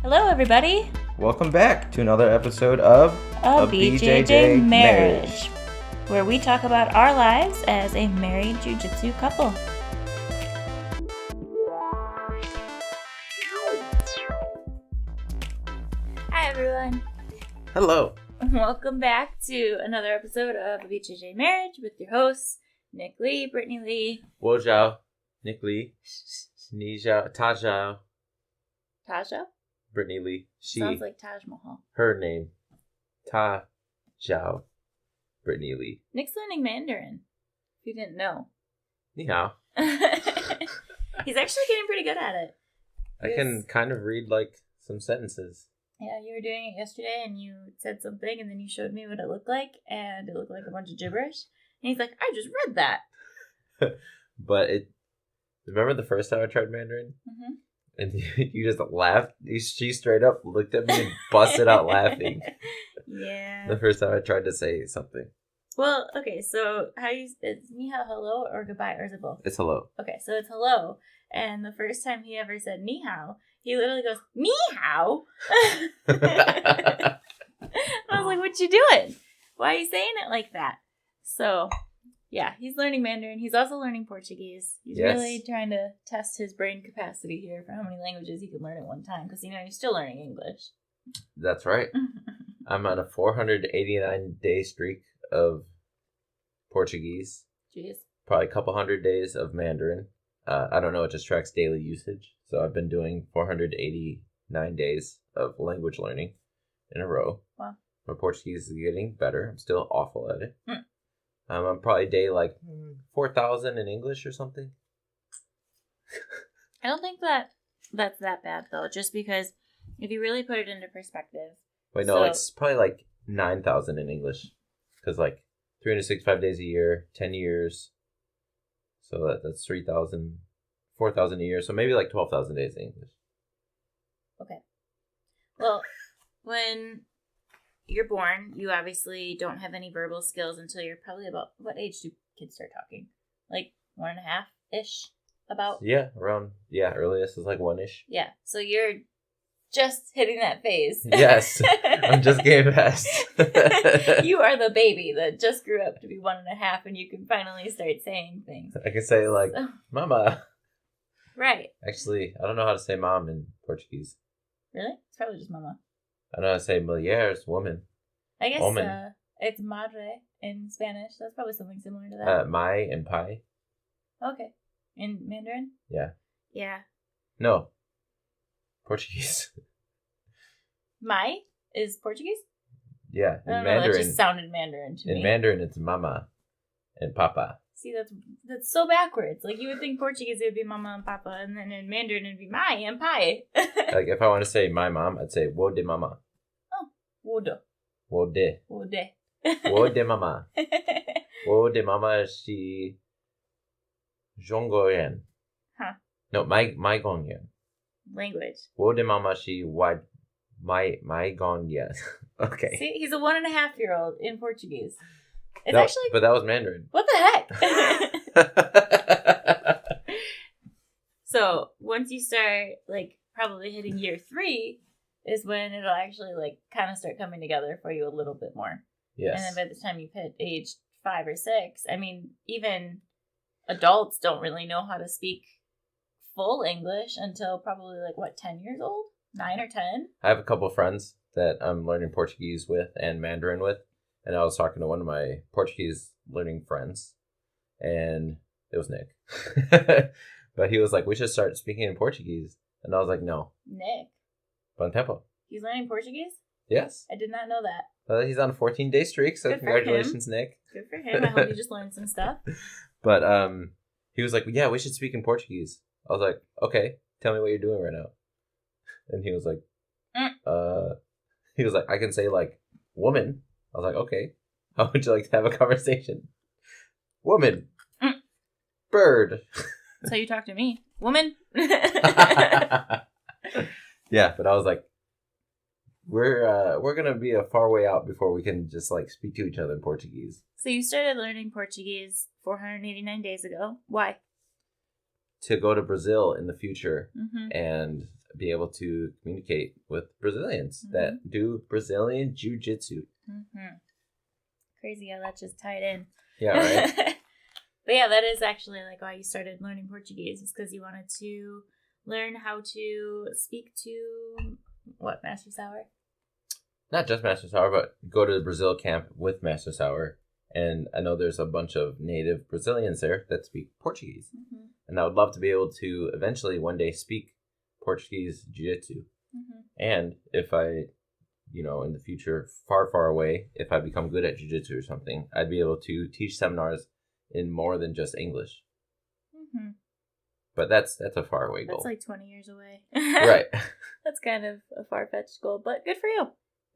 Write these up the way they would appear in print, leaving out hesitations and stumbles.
Hello, everybody. Welcome back to another episode of A BJJ Marriage, where we talk about our lives as a married Jiu Jitsu couple. Hi, everyone. Hello. Welcome back to another episode of A BJJ Marriage with your hosts, Nick Lee, Brittany Lee, Wo Zhao, Nick Lee, Ni Zhao, Ta Zhao, Taja. Brittany Lee. Sounds like Taj Mahal. Her name, Ta Zhao, Brittany Lee. Nick's learning Mandarin, if you didn't know. Ni hao. He's actually getting pretty good at it. I can kind of read like some sentences. Yeah, you were doing it yesterday and you said something and then you showed me what it looked like and it looked like a bunch of gibberish. And he's like, I just read that. But remember the first time I tried Mandarin? Mm-hmm. And you just laughed? She straight up looked at me and busted out laughing. Yeah. The first time I tried to say something. Well, okay, so is ni hao hello or goodbye, or is it both? It's hello. Okay, so it's hello. And the first time he ever said ni hao, he literally goes, ni hao? I was like, what you doing? Why are you saying it like that? So, yeah, he's learning Mandarin. He's also learning Portuguese. He's really trying to test his brain capacity here for how many languages he can learn at one time. Because, he's still learning English. That's right. I'm on a 489-day streak of Portuguese. Jeez. Probably a couple hundred days of Mandarin. I don't know, it just tracks daily usage. So I've been doing 489 days of language learning in a row. Wow. My Portuguese is getting better. I'm still awful at it. I'm probably day like 4,000 in English or something. I don't think that's that bad, though, just because if you really put it into perspective. Wait, no, it's probably like 9,000 in English. Because like 365 days a year, 10 years. So that's 3,000, 4,000 a year. So maybe like 12,000 days in English. Okay. Well, when you're born, you obviously don't have any verbal skills until you're probably about, what age do kids start talking? Like 1.5-ish? About? Yeah, earliest is like 1-ish. Yeah, so you're just hitting that phase. Yes, I'm just getting past. You are the baby that just grew up to be 1.5 and you can finally start saying things. I can say like, mama. Right. Actually, I don't know how to say mom in Portuguese. Really? It's probably just mama. I know how to say mulheres, woman. I guess it's madre in Spanish. That's probably something similar to that. Mai and pai. Okay. In Mandarin? Yeah. Yeah. No. Portuguese. Mai is Portuguese? Yeah. I don't know, that just sounded Mandarin to me. In Mandarin, it's mama and papa. See, that's so backwards. Like, you would think Portuguese, it would be mama and papa, and then in Mandarin, it would be mai and pai. Like, if I want to say my mom, I'd say wo de mama. Oh, wo de. Wo de. Wo de. Wo de mama. Wo de mama si Zhonggoyan. Huh. No, my Gongyan. Language. Wo de mama si wa my Gongyan. Okay. See, he's a 1.5-year-old in Portuguese. But that was Mandarin. What the heck? So once you start like probably hitting year 3 is when it'll actually like kind of start coming together for you a little bit more. Yes. And then by the time you've hit age 5 or 6, I mean, even adults don't really know how to speak full English until probably like 10 years old? 9 or 10? I have a couple of friends that I'm learning Portuguese with and Mandarin with. And I was talking to one of my Portuguese learning friends, and it was Nick. But he was like, we should start speaking in Portuguese. And I was like, no. Nick? Bom tempo. He's learning Portuguese? Yes. I did not know that. He's on a 14-day streak, so congratulations, Nick. Good for him. I hope you just learned some stuff. But he was like, yeah, we should speak in Portuguese. I was like, okay, tell me what you're doing right now. And he was like, I can say like, woman. I was like, okay, how would you like to have a conversation? Woman. Bird. That's how you talk to me. Woman. Yeah, but I was like, we're going to be a far way out before we can just like speak to each other in Portuguese. So you started learning Portuguese 489 days ago. Why? To go to Brazil in the future Mm-hmm. and be able to communicate with Brazilians that do Brazilian Jiu Jitsu. Mm-hmm. Crazy how that just tied in. Yeah, right? But yeah, that is actually like why you started learning Portuguese, is because you wanted to learn how to speak to what, Master Sauer? Not just Master Sauer, but go to the Brazil camp with Master Sauer. And I know there's a bunch of native Brazilians there that speak Portuguese. Mm-hmm. And I would love to be able to eventually one day speak Portuguese Jiu-Jitsu. Mm-hmm. And if I, in the future, far, far away, if I become good at Jiu-Jitsu or something, I'd be able to teach seminars in more than just English. Mm-hmm. But that's a far away goal. That's like 20 years away. Right. That's kind of a far-fetched goal, but good for you.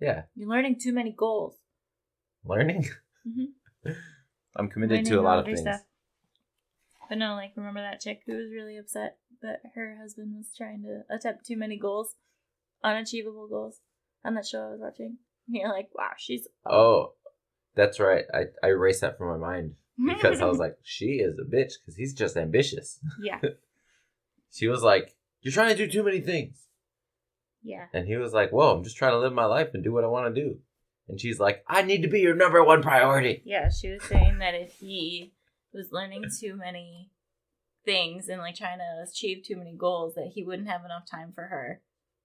Yeah. You're learning too many goals. Learning? Mm-hmm. I'm committed to a lot of things. Stuff. But no, like, remember that chick who was really upset that her husband was trying to attempt too many goals? Unachievable goals? On that show I was watching. And you're like, wow, she's... Oh, that's right. I erased that from my mind. Because I was like, she is a bitch, because he's just ambitious. Yeah. She was like, you're trying to do too many things. Yeah. And he was like, whoa, I'm just trying to live my life and do what I want to do. And she's like, I need to be your number one priority. Yeah, she was saying that if he was learning too many things and like trying to achieve too many goals, that he wouldn't have enough time for her.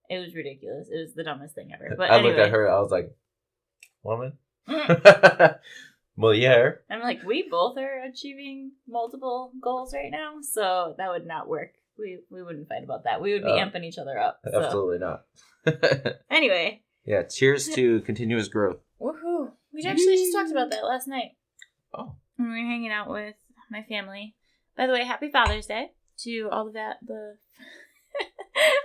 It was ridiculous. It was the dumbest thing ever. But I looked at her, I was like, woman? Moliere. I'm like, we both are achieving multiple goals right now, so that would not work. We wouldn't fight about that. We would be amping each other up. So. Absolutely not. Anyway. Yeah, cheers to continuous growth. Woohoo. We actually just talked about that last night. Oh. When we were hanging out with my family. By the way, happy Father's Day to all the I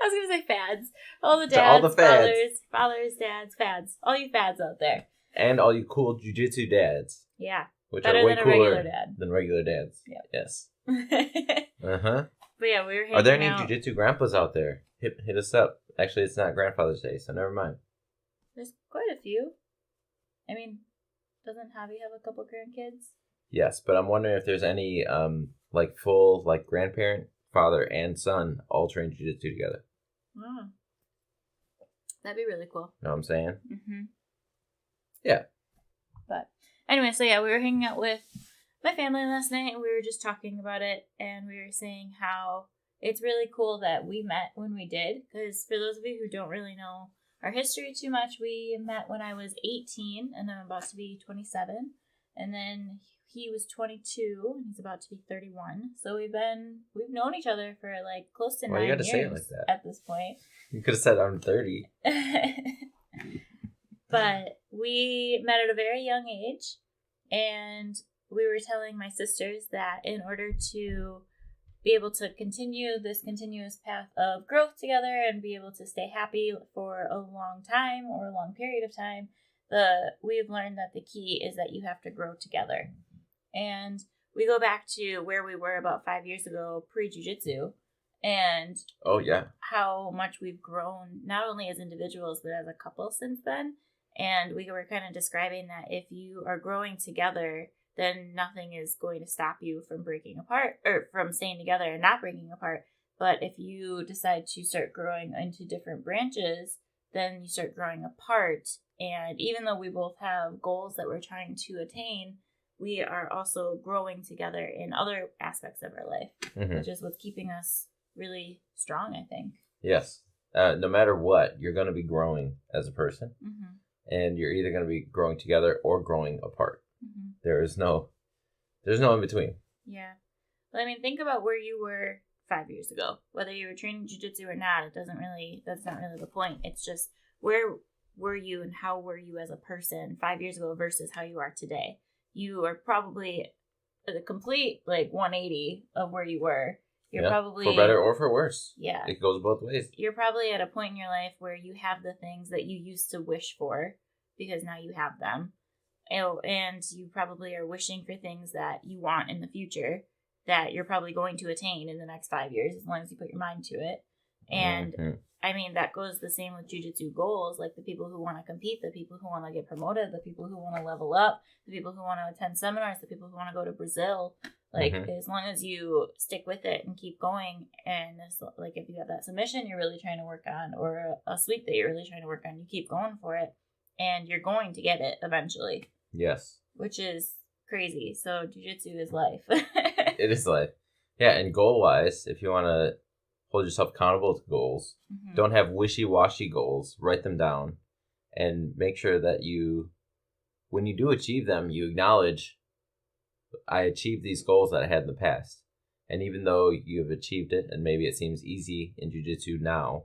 was going to say fads. All the dads, all the fads. Fathers, dads, fads. All you fads out there. And all you cool jiu-jitsu dads. Yeah. Which better are way than cooler than regular dads. Yeah. Yes. Uh-huh. But yeah, we were hanging out. Are there any jiu-jitsu grandpas out there? Hit us up. Actually, it's not Grandfather's Day, so never mind. There's quite a few. I mean, doesn't Javi have a couple grandkids? Yes, but I'm wondering if there's any full grandparent, father, and son all train jiu-jitsu together. Oh. That'd be really cool. Know what I'm saying? Mm-hmm. Yeah. But anyway, so yeah, we were hanging out with my family last night, and we were just talking about it, and we were saying how it's really cool that we met when we did, because for those of you who don't really know our history too much, we met when I was 18, and I'm about to be 27, and then he was 22, and he's about to be 31, so we've known each other for close to 9 years say it like that? At this point. You could have said I'm 30. But we met at a very young age, and we were telling my sisters that in order to be able to continue this continuous path of growth together and be able to stay happy for a long time or a long period of time, we've learned that the key is that you have to grow together. And we go back to where we were about 5 years ago, pre-jiu-jitsu, and how much we've grown, not only as individuals, but as a couple since then. And we were kind of describing that if you are growing together, then nothing is going to stop you from breaking apart, or from staying together and not breaking apart. But if you decide to start growing into different branches, then you start growing apart. And even though we both have goals that we're trying to attain, we are also growing together in other aspects of our life, which is what's keeping us really strong, I think. Yes. No matter what, you're going to be growing as a person. Mm-hmm. And you're either going to be growing together or growing apart. Mm-hmm. There's no in between. Yeah. But I mean, think about where you were 5 years ago. Whether you were training jiu-jitsu or not, that's not really the point. It's just, where were you and how were you as a person 5 years ago versus how you are today? You are probably a complete 180 of where you were. You're probably, for better or for worse. Yeah. It goes both ways. You're probably at a point in your life where you have the things that you used to wish for, because now you have them. And you probably are wishing for things that you want in the future that you're probably going to attain in the next 5 years, as long as you put your mind to it. And I mean, that goes the same with jiu-jitsu goals, like the people who want to compete, the people who want to get promoted, the people who want to level up, the people who want to attend seminars, the people who want to go to Brazil. Like, as long as you stick with it and keep going, and like if you have that submission you're really trying to work on, or a sweep that you're really trying to work on, you keep going for it, and you're going to get it eventually. Yes. Which is crazy. So jiu-jitsu is life. It is life. Yeah, and goal-wise, if you want to hold yourself accountable to goals, don't have wishy-washy goals. Write them down, and make sure that when you do achieve them, you acknowledge, I achieved these goals that I had in the past. And even though you have achieved it, and maybe it seems easy in jiu-jitsu now,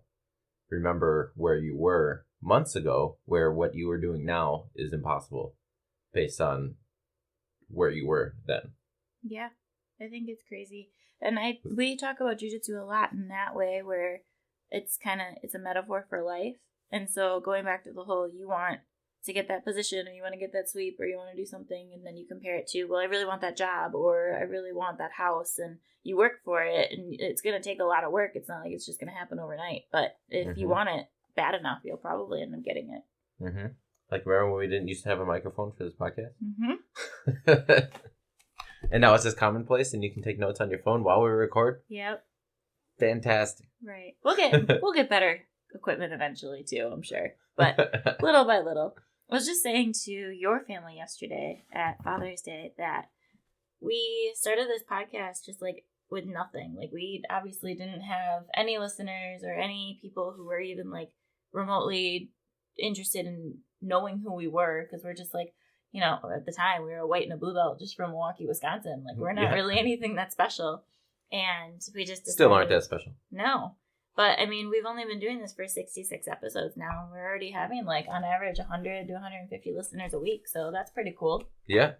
remember where you were months ago, where what you are doing now is impossible based on where you were then. Yeah, I think it's crazy. And we talk about jiu-jitsu a lot in that way, where it's a metaphor for life. And so going back to the whole, you want to get that position, or you want to get that sweep, or you want to do something, and then you compare it to, well, I really want that job, or I really want that house, and you work for it, and it's going to take a lot of work. It's not like it's just going to happen overnight. But if you want it bad enough, you'll probably end up getting it. Like, remember when we didn't used to have a microphone for this podcast? And now it's just commonplace, and you can take notes on your phone while we record. Yep. Fantastic. Right. We'll get better equipment eventually too, I'm sure. But little by little. I was just saying to your family yesterday at Father's Day that we started this podcast just like with nothing. Like, we obviously didn't have any listeners or any people who were even like remotely interested in knowing who we were, because we're just like, you know, at the time we were a white and a blue belt just from Milwaukee, Wisconsin. Like, we're not really anything that special. And we just still aren't that special. No. But, I mean, we've only been doing this for 66 episodes now, and we're already having, like, on average, 100 to 150 listeners a week, so that's pretty cool. Yeah.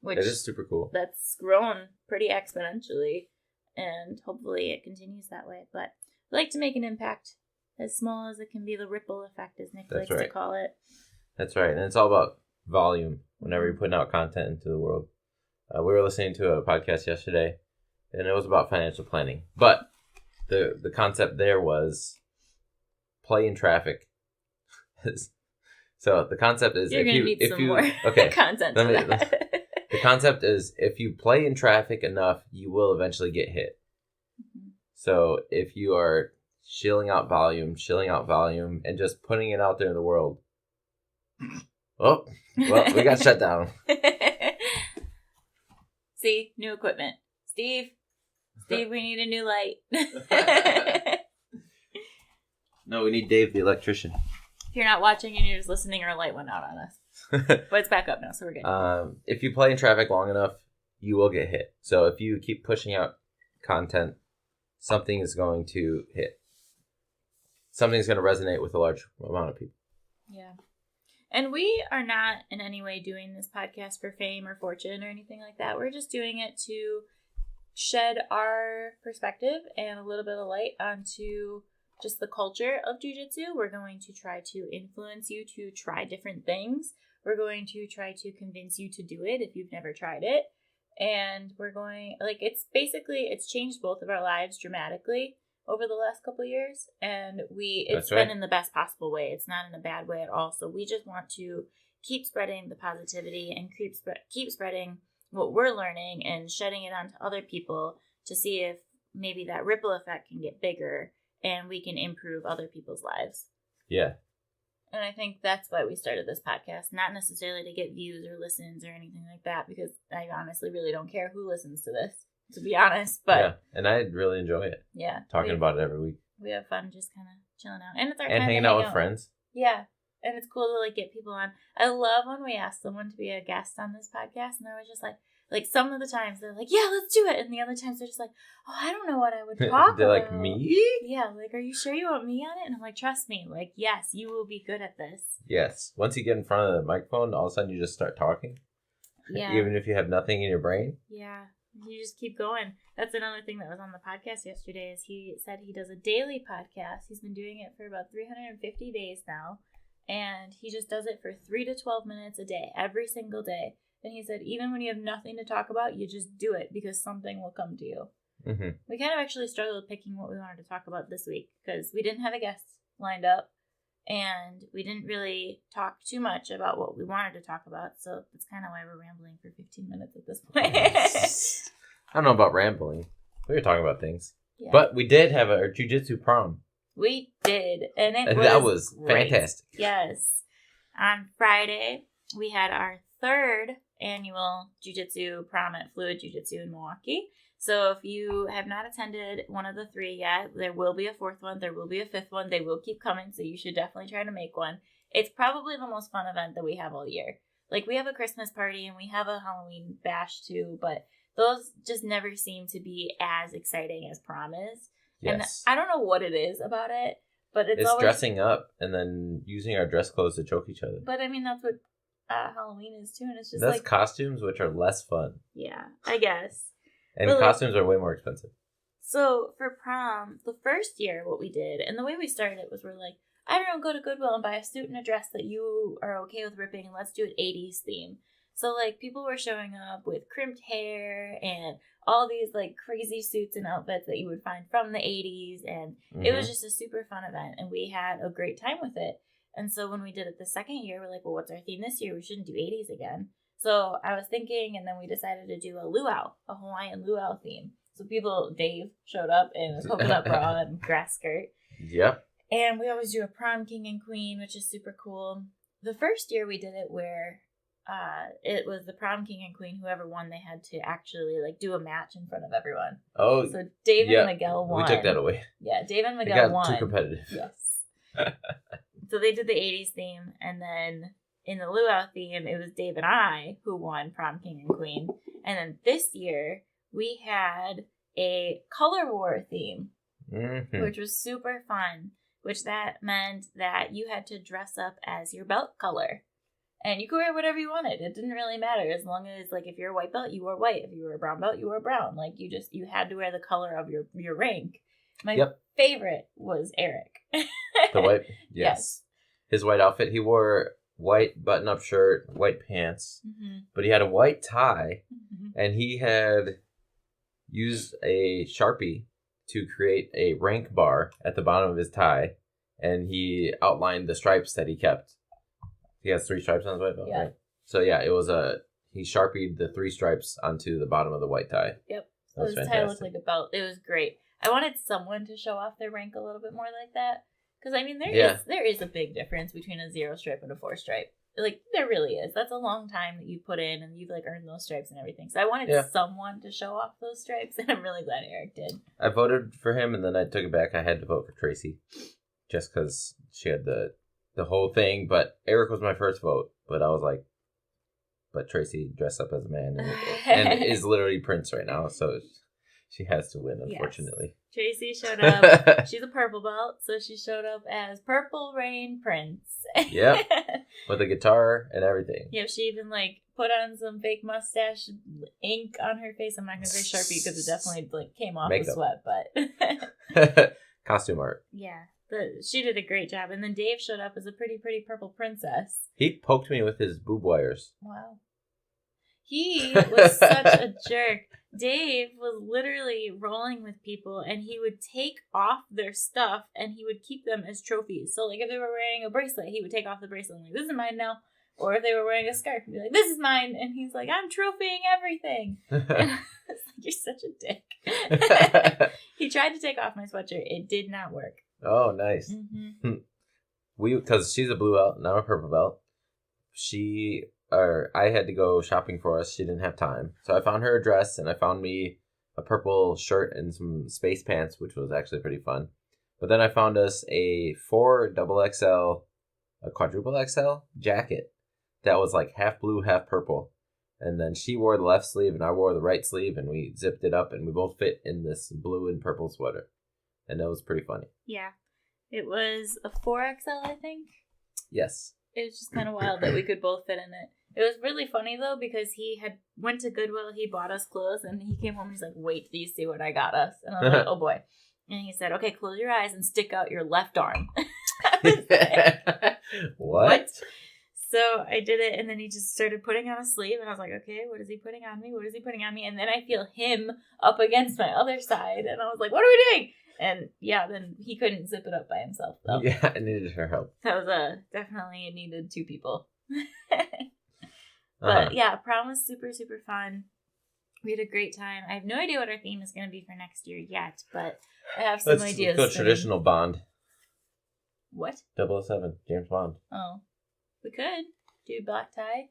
That is super cool. That's grown pretty exponentially, and hopefully it continues that way. But I like to make an impact as small as it can be, the ripple effect, as Nick likes to call it. That's right, and it's all about volume whenever you're putting out content into the world. We were listening to a podcast yesterday, and it was about financial planning, but the concept there was play in traffic. So the concept is you're gonna need some more content. The concept is, if you play in traffic enough, you will eventually get hit. So if you are shilling out volume, and just putting it out there in the world. Oh, well, we got shut down. See, new equipment. Steve, we need a new light. No, we need Dave, the electrician. If you're not watching and you're just listening, our light went out on us. But it's back up now, so we're good. If you play in traffic long enough, you will get hit. So if you keep pushing out content, something is going to hit. Something's going to resonate with a large amount of people. Yeah. And we are not in any way doing this podcast for fame or fortune or anything like that. We're just doing it to shed our perspective and a little bit of light onto just the culture of jiu-jitsu. We're going to try to influence you to try different things. We're going to try to convince you to do it if you've never tried it. And we're going, like, it's changed both of our lives dramatically over the last couple of years, and it's been in the best possible way. It's not in a bad way at all. So we just want to keep spreading the positivity and keep spreading what we're learning and shedding it onto other people to see if maybe that ripple effect can get bigger and we can improve other people's lives. Yeah. And I think that's why we started this podcast, not necessarily to get views or listens or anything like that, because I honestly really don't care who listens to this, to be honest. But yeah, and I really enjoy it. Yeah. Talking about it every week. We have fun just kind of chilling out. And it's our time hanging out with friends. Yeah. And it's cool to, like, get people on. I love when we ask someone to be a guest on this podcast, and they're always just like some of the times they're like, yeah, let's do it. And the other times they're just like, oh, I don't know what I would talk they're about. Like, me? Yeah, like, are you sure you want me on it? And I'm like, trust me. Like, yes, you will be good at this. Yes. Once you get in front of the microphone, all of a sudden you just start talking. Yeah. Even if you have nothing in your brain. Yeah. You just keep going. That's another thing that was on the podcast yesterday, is he said he does a daily podcast. He's been doing it for about 350 days now. And he just does it for 3 to 12 minutes a day, every single day. And he said, even when you have nothing to talk about, you just do it because something will come to you. Mm-hmm. We kind of actually struggled picking what we wanted to talk about this week because we didn't have a guest lined up. And we didn't really talk too much about what we wanted to talk about. So that's kind of why we're rambling for 15 minutes at this point. I don't know about rambling. We were talking about things. Yeah. But we did have a Jiu Jitsu prom. We did. And that was great. Fantastic. Yes. On Friday, we had our 3rd annual Jiu Jitsu prom at Fluid Jiu Jitsu in Milwaukee. So if you have not attended one of the 3 yet, there will be a 4th one. There will be a 5th one. They will keep coming, so you should definitely try to make one. It's probably the most fun event that we have all year. Like, we have a Christmas party and we have a Halloween bash too, but those just never seem to be as exciting as prom is. Yes. And I don't know what it is about it, but it's always dressing up and then using our dress clothes to choke each other. But I mean, that's what Halloween is too, and it's just that's costumes, which are less fun. Yeah, I guess. And costumes are way more expensive. So for prom, the first year, what we did, and the way we started it was we're like, everyone go to Goodwill and buy a suit and a dress that you are okay with ripping, and let's do an 80s theme. So, like, people were showing up with crimped hair and all these, like, crazy suits and outfits that you would find from the 80s, and it was just a super fun event, and we had a great time with it. And so when we did it the second year, we're like, well, what's our theme this year? We shouldn't do 80s again. So I was thinking, and then we decided to do a luau, a Hawaiian luau theme. So Dave showed up in a coconut bra and grass skirt. Yep. And we always do a prom king and queen, which is super cool. The first year we did it where it was the prom king and queen, whoever won, they had to actually like do a match in front of everyone. Oh, so Dave and Miguel won. We took that away. Yeah, Dave and Miguel won. It got too competitive. Yes. So they did the 80s theme, and then in the luau theme, it was Dave and I who won prom king and queen. And then this year, we had a color war theme, which was super fun, which that meant that you had to dress up as your belt color. And you could wear whatever you wanted. It didn't really matter, as long as, like, if you're a white belt, you wore white. If you were a brown belt, you wore brown. Like, you had to wear the color of your rank. My favorite was Eric. The white, yes. His white outfit. He wore white button-up shirt, white pants, but he had a white tie, and he had used a Sharpie to create a rank bar at the bottom of his tie, and he outlined the stripes that he kept. He has 3 stripes on his white belt, right? So yeah, it was he Sharpied the 3 stripes onto the bottom of the white tie. Yep. So his tie looked like a belt. It was great. I wanted someone to show off their rank a little bit more like that. Because, I mean, there is a big difference between a 0 stripe and a 4 stripe. Like, there really is. That's a long time that you put in, and you've, like, earned those stripes and everything. So I wanted someone to show off those stripes, and I'm really glad Eric did. I voted for him, and then I took it back. I had to vote for Tracy. Just because she had the whole thing. But Eric was my first vote. But I was like, but Tracy dressed up as a man and is literally Prince right now. So she has to win, unfortunately. Yes. Tracy showed up. She's a purple belt, so she showed up as Purple Rain Prince. Yep. With a guitar and everything. Yeah, she even, like, put on some fake mustache ink on her face. I'm not going to say Sharpie because it definitely, like, came off the sweat, but... Costume art. Yeah. She did a great job. And then Dave showed up as a pretty purple princess. He poked me with his boob wires. Wow. He was such a jerk. Dave was literally rolling with people, and he would take off their stuff, and he would keep them as trophies. So, like, if they were wearing a bracelet, he would take off the bracelet and, like, this is mine now. Or if they were wearing a scarf, he'd be like, this is mine. And he's like, I'm trophying everything. And I was like, you're such a dick. He tried to take off my sweatshirt. It did not work. Oh, nice. Because she's a blue belt and I'm a purple belt. I had to go shopping for us. She didn't have time. So I found her a dress, and I found me a purple shirt and some space pants, which was actually pretty fun. But then I found us a 4 XXL, a quadruple XL jacket that was like half blue, half purple. And then she wore the left sleeve and I wore the right sleeve, and we zipped it up, and we both fit in this blue and purple sweater. And that was pretty funny. Yeah. It was a 4XL, I think. Yes. It was just kind of wild that we could both fit in it. It was really funny, though, because he had went to Goodwill, he bought us clothes, and he came home and he's like, wait till you see what I got us. And I was like, oh boy. And he said, okay, close your eyes and stick out your left arm. What? So I did it, and then he just started putting on a sleeve, and I was like, okay, what is he putting on me? What is he putting on me? And then I feel him up against my other side, and I was like, what are we doing? And yeah, then he couldn't zip it up by himself, though. Yeah, I needed her help. That was definitely needed 2 people. But yeah, prom was super, super fun. We had a great time. I have no idea what our theme is going to be for next year yet, but I have some ideas. Let's go traditional Bond. What? 007, James Bond. Oh. We could do black tie,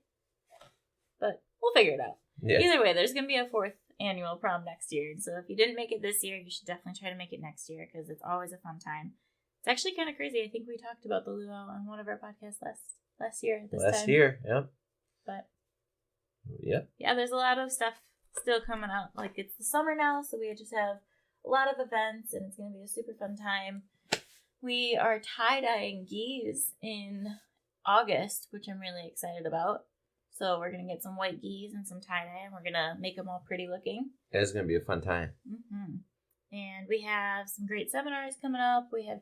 but we'll figure it out. Yeah. Either way, there's going to be a 4th annual prom next year, and so if you didn't make it this year, you should definitely try to make it next year because it's always a fun time. It's actually kind of crazy. I think we talked about the luau on one of our podcasts last year. Last year, yeah. But yeah, there's a lot of stuff still coming out. Like it's the summer now, so we just have a lot of events, and it's going to be a super fun time. We are tie-dyeing gis in August, which I'm really excited about. So we're going to get some white gis and some tie-dye, and we're going to make them all pretty looking. It's going to be a fun time. Mm-hmm. And we have some great seminars coming up. We have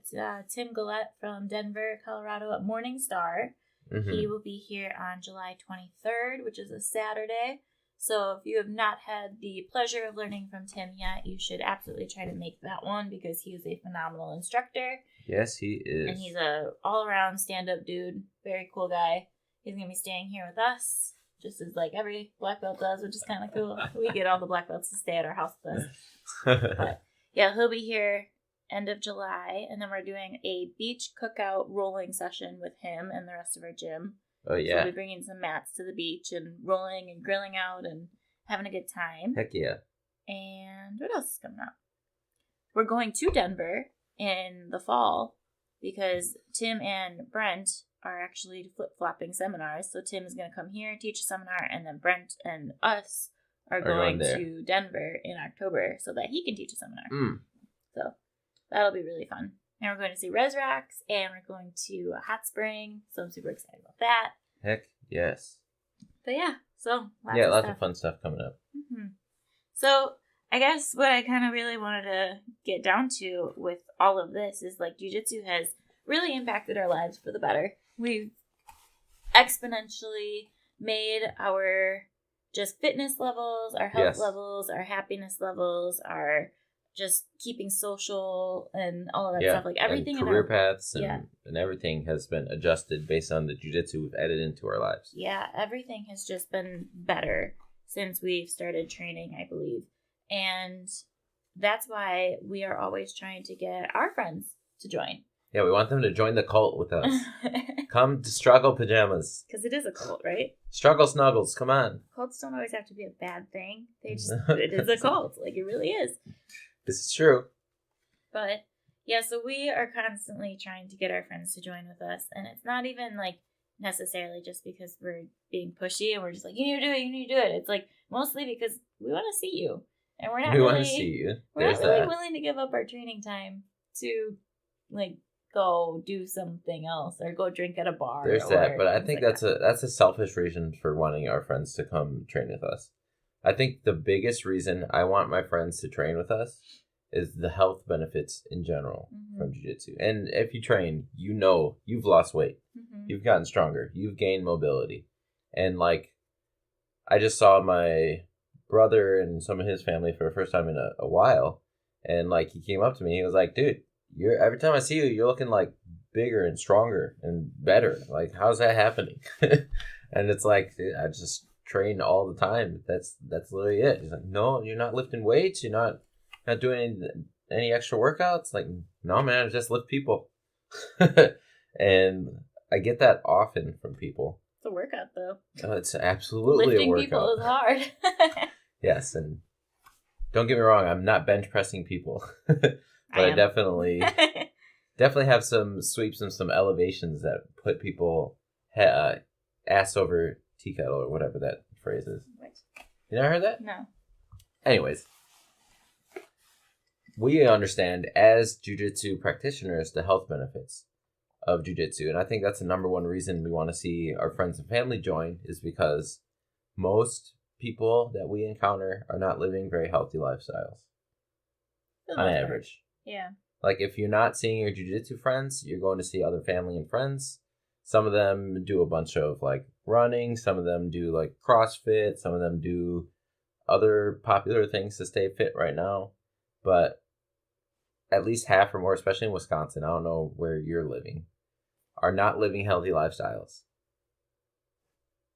Tim Gillette from Denver, Colorado at Morning Star. Mm-hmm. He will be here on July 23rd, which is a Saturday. So if you have not had the pleasure of learning from Tim yet, you should absolutely try to make that one because he is a phenomenal instructor. Yes, he is. And he's a all-around stand-up dude. Very cool guy. He's going to be staying here with us, just as like every black belt does, which is kind of cool. We get all the black belts to stay at our house with us. But yeah, he'll be here end of July, and then we're doing a beach cookout rolling session with him and the rest of our gym. Oh, yeah. So we'll be bringing some mats to the beach and rolling and grilling out and having a good time. Heck yeah. And what else is coming up? We're going to Denver in the fall because Tim and Brent are actually flip-flopping seminars. So Tim is going to come here, teach a seminar, and then Brent and us are going to Denver in October so that he can teach a seminar. So that'll be really fun. And we're going to see Res Rocks, and we're going to Hot Spring, so I'm super excited about that. Heck yes. But yeah, so lots of fun stuff coming up. Mm-hmm. So I guess what I kind of really wanted to get down to with all of this is like Jiu-Jitsu has really impacted our lives for the better. We've exponentially made our just fitness levels, our health levels, our happiness levels, our just keeping social and all of that stuff. Like everything and career paths and everything has been adjusted based on the jiu-jitsu we've added into our lives. Yeah, everything has just been better since we've started training, I believe. And that's why we are always trying to get our friends to join. Yeah, we want them to join the cult with us. Come to Struggle Pajamas. Because it is a cult, right? Struggle Snuggles, come on. Cults don't always have to be a bad thing. It is a cult. Like, it really is. This is true. But, yeah, so we are constantly trying to get our friends to join with us. And it's not even, like, necessarily just because we're being pushy and we're just like, you need to do it. It's, like, mostly because we want to see you. And we're not want to see you. We're not really willing to give up our training time to, like, go do something else or go drink at a bar. There's that, but I think that's a selfish reason for wanting our friends to come train with us. I think the biggest reason I want my friends to train with us is the health benefits in general from jiu-jitsu. And if you train, you know you've lost weight. You've gotten stronger. You've gained mobility. And like, I just saw my brother and some of his family for the first time in a while. And like, he came up to me. He was like, dude, every time I see you, you're looking like bigger and stronger and better. Like, how's that happening? And it's like, dude, I just train all the time. That's literally it. He's like, no, you're not lifting weights. You're not doing any extra workouts. Like, no, man, I just lift people. And I get that often from people. It's a workout, though. Oh, it's absolutely a workout. Lifting people is hard. Yes, and don't get me wrong, I'm not bench pressing people. But I definitely have some sweeps and some elevations that put people ass over tea kettle or whatever that phrase is. Right. You never heard that? No. Anyways, we understand as jiu-jitsu practitioners the health benefits of jiu-jitsu. And I think that's the number one reason we want to see our friends and family join is because most people that we encounter are not living very healthy lifestyles on average. Yeah. Like, if you're not seeing your jiu-jitsu friends, you're going to see other family and friends. Some of them do a bunch of, like, running. Some of them do, like, CrossFit. Some of them do other popular things to stay fit right now. But at least half or more, especially in Wisconsin, I don't know where you're living, are not living healthy lifestyles.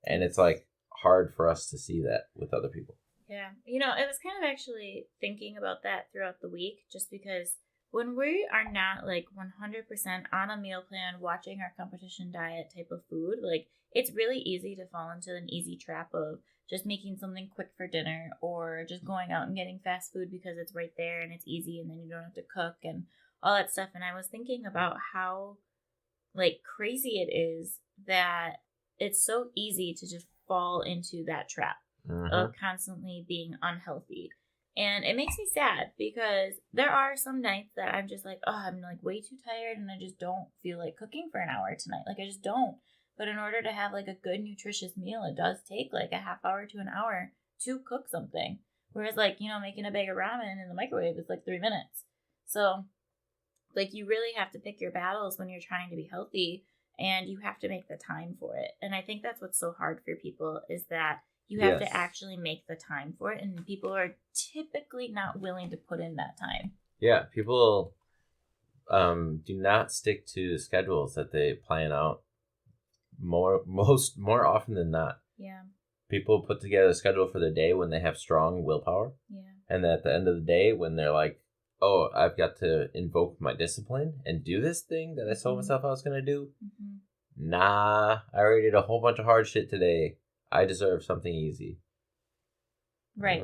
And it's, like, hard for us to see that with other people. Yeah. I was kind of actually thinking about that throughout the week, just because when we are not like 100% on a meal plan, watching our competition diet type of food, like it's really easy to fall into an easy trap of just making something quick for dinner or just going out and getting fast food because it's right there and it's easy and then you don't have to cook and all that stuff. And I was thinking about how like crazy it is that it's so easy to just fall into that trap of constantly being unhealthy. And it makes me sad because there are some nights that I'm just like, oh, I'm like way too tired and I just don't feel like cooking for an hour tonight. Like I just don't. But in order to have like a good nutritious meal, it does take like a half hour to an hour to cook something. Whereas like, making a bag of ramen in the microwave is like 3 minutes. So like you really have to pick your battles when you're trying to be healthy and you have to make the time for it. And I think that's what's so hard for people is that you have to actually make the time for it, and people are typically not willing to put in that time. Yeah, people do not stick to schedules that they plan out more often than not. Yeah. People put together a schedule for the day when they have strong willpower. Yeah. And at the end of the day, when they're like, oh, I've got to invoke my discipline and do this thing that I told myself I was going to do. Nah, I already did a whole bunch of hard shit today. I deserve something easy. Right.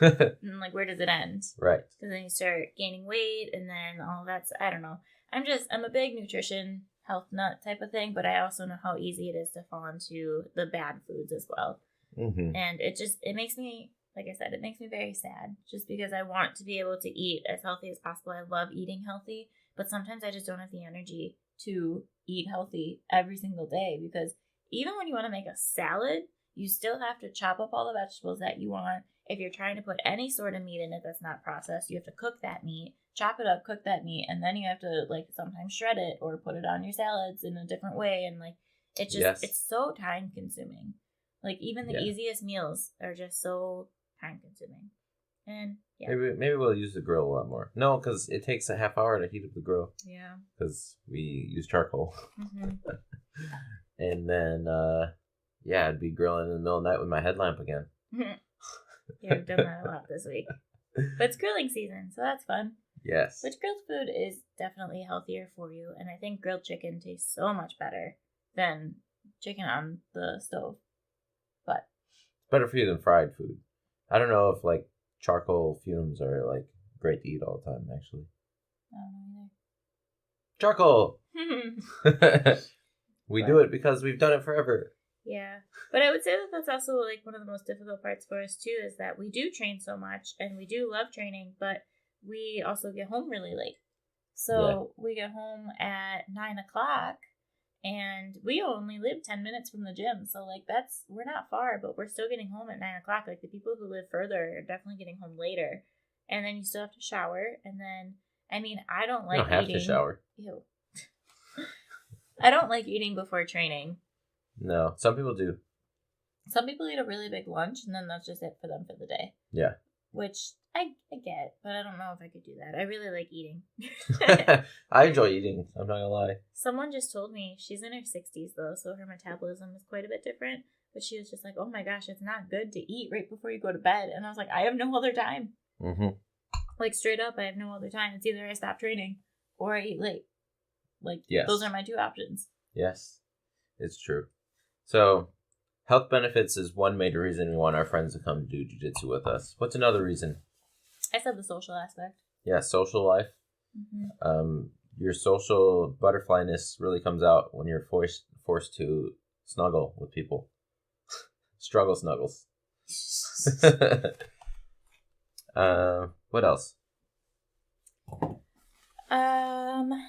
And like, where does it end? Right. Because then you start gaining weight and then all that's, I don't know. I'm a big nutrition, health nut type of thing, but I also know how easy it is to fall into the bad foods as well. And it makes me, like I said, it makes me very sad just because I want to be able to eat as healthy as possible. I love eating healthy, but sometimes I just don't have the energy to eat healthy every single day because even when you want to make a salad, you still have to chop up all the vegetables that you want. If you're trying to put any sort of meat in it that's not processed, you have to cook that meat, chop it up, cook that meat, and then you have to like sometimes shred it or put it on your salads in a different way. And like it's just it's so time consuming. Like even the easiest meals are just so time consuming. And maybe we'll use the grill a lot more. No, because it takes a half hour to heat up the grill. Yeah. Because we use charcoal. And then, I'd be grilling in the middle of the night with my headlamp again. Yeah, I've done that a lot this week. But it's grilling season, so that's fun. Yes. Which grilled food is definitely healthier for you, and I think grilled chicken tastes so much better than chicken on the stove. But it's better for you than fried food. I don't know if like charcoal fumes are like great to eat all the time, actually. I don't know either. Charcoal! We do it because we've done it forever. Yeah. But I would say that that's also like one of the most difficult parts for us too, is that we do train so much and we do love training, but we also get home really late. So we get home at 9:00 and we only live 10 minutes from the gym. So like we're not far, but we're still getting home at 9:00. Like the people who live further are definitely getting home later. And then you still have to shower. And then, I don't like eating. You don't have to shower. Ew. I don't like eating before training. No, some people do. Some people eat a really big lunch and then that's just it for them for the day. Yeah. Which I get, but I don't know if I could do that. I really like eating. I enjoy eating. I'm not gonna lie. Someone just told me, she's in her 60s though, so her metabolism is quite a bit different. But she was just like, oh my gosh, it's not good to eat right before you go to bed. And I was like, I have no other time. Like straight up, I have no other time. It's either I stop training or I eat late. Like, those are my two options. Yes, it's true. So, health benefits is one major reason we want our friends to come do jiu-jitsu with us. What's another reason? I said the social aspect. Yeah, social life. Your social butterflyness really comes out when you're forced to snuggle with people. Struggle snuggles. What else?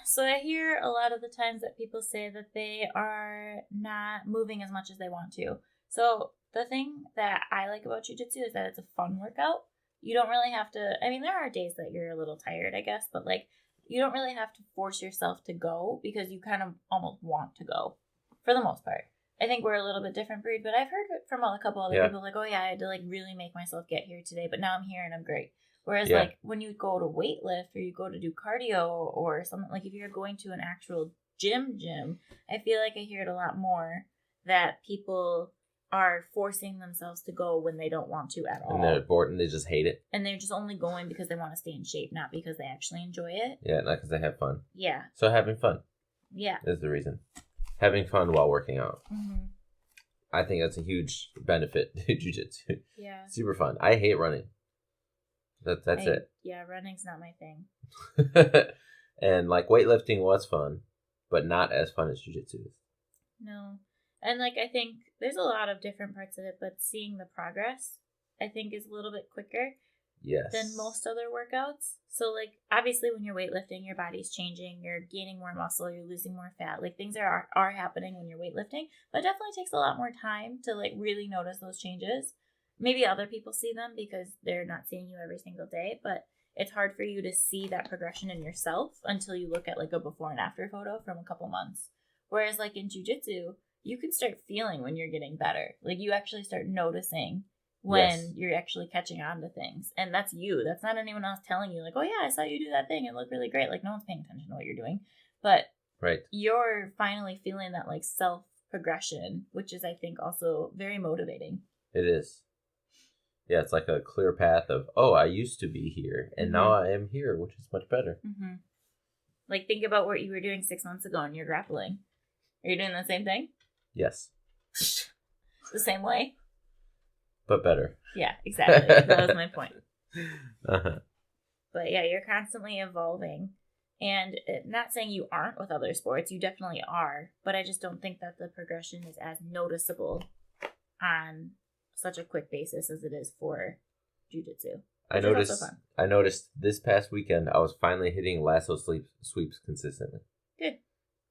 So I hear a lot of the times that people say that they are not moving as much as they want to. So the thing that I like about jiu-jitsu is that it's a fun workout. You don't really have to, there are days that you're a little tired, I guess, but like you don't really have to force yourself to go because you kind of almost want to go for the most part. I think we're a little bit different breed, but I've heard from a couple other people like, oh yeah, I had to like really make myself get here today, but now I'm here and I'm great. Whereas like when you go to weightlift or you go to do cardio or something, like if you're going to an actual gym, I feel like I hear it a lot more that people are forcing themselves to go when they don't want to at all. And they're bored and they just hate it. And they're just only going because they want to stay in shape, not because they actually enjoy it. Yeah, not because they have fun. Yeah. So having fun. Yeah. Is the reason. Having fun while working out. Mm-hmm. I think that's a huge benefit to jiu-jitsu. Yeah. Super fun. I hate running. That's it. Yeah, running's not my thing. And like weightlifting was fun, but not as fun as jiu-jitsu is. No. And like I think there's a lot of different parts of it, but seeing the progress I think is a little bit quicker than most other workouts. So like obviously when you're weightlifting, your body's changing, you're gaining more muscle, you're losing more fat. Like things are happening when you're weightlifting, but it definitely takes a lot more time to like really notice those changes. Maybe other people see them because they're not seeing you every single day, but it's hard for you to see that progression in yourself until you look at like a before and after photo from a couple months. Whereas like in jiu-jitsu, you can start feeling when you're getting better. Like you actually start noticing when you're actually catching on to things. And that's you. That's not anyone else telling you like, oh yeah, I saw you do that thing. It looked really great. Like no one's paying attention to what you're doing. But you're finally feeling that like self progression, which is I think also very motivating. It is. Yeah, it's like a clear path of, oh, I used to be here and now I am here, which is much better. Mm-hmm. Like think about what you were doing 6 months ago and you're grappling. Are you doing the same thing? Yes. The same way? But better. Yeah, exactly. That was my point. Uh-huh. But yeah, you're constantly evolving. And not saying you aren't with other sports. You definitely are. But I just don't think that the progression is as noticeable on such a quick basis as it is for jiu-jitsu. I noticed this past weekend I was finally hitting lasso sweeps consistently. Good.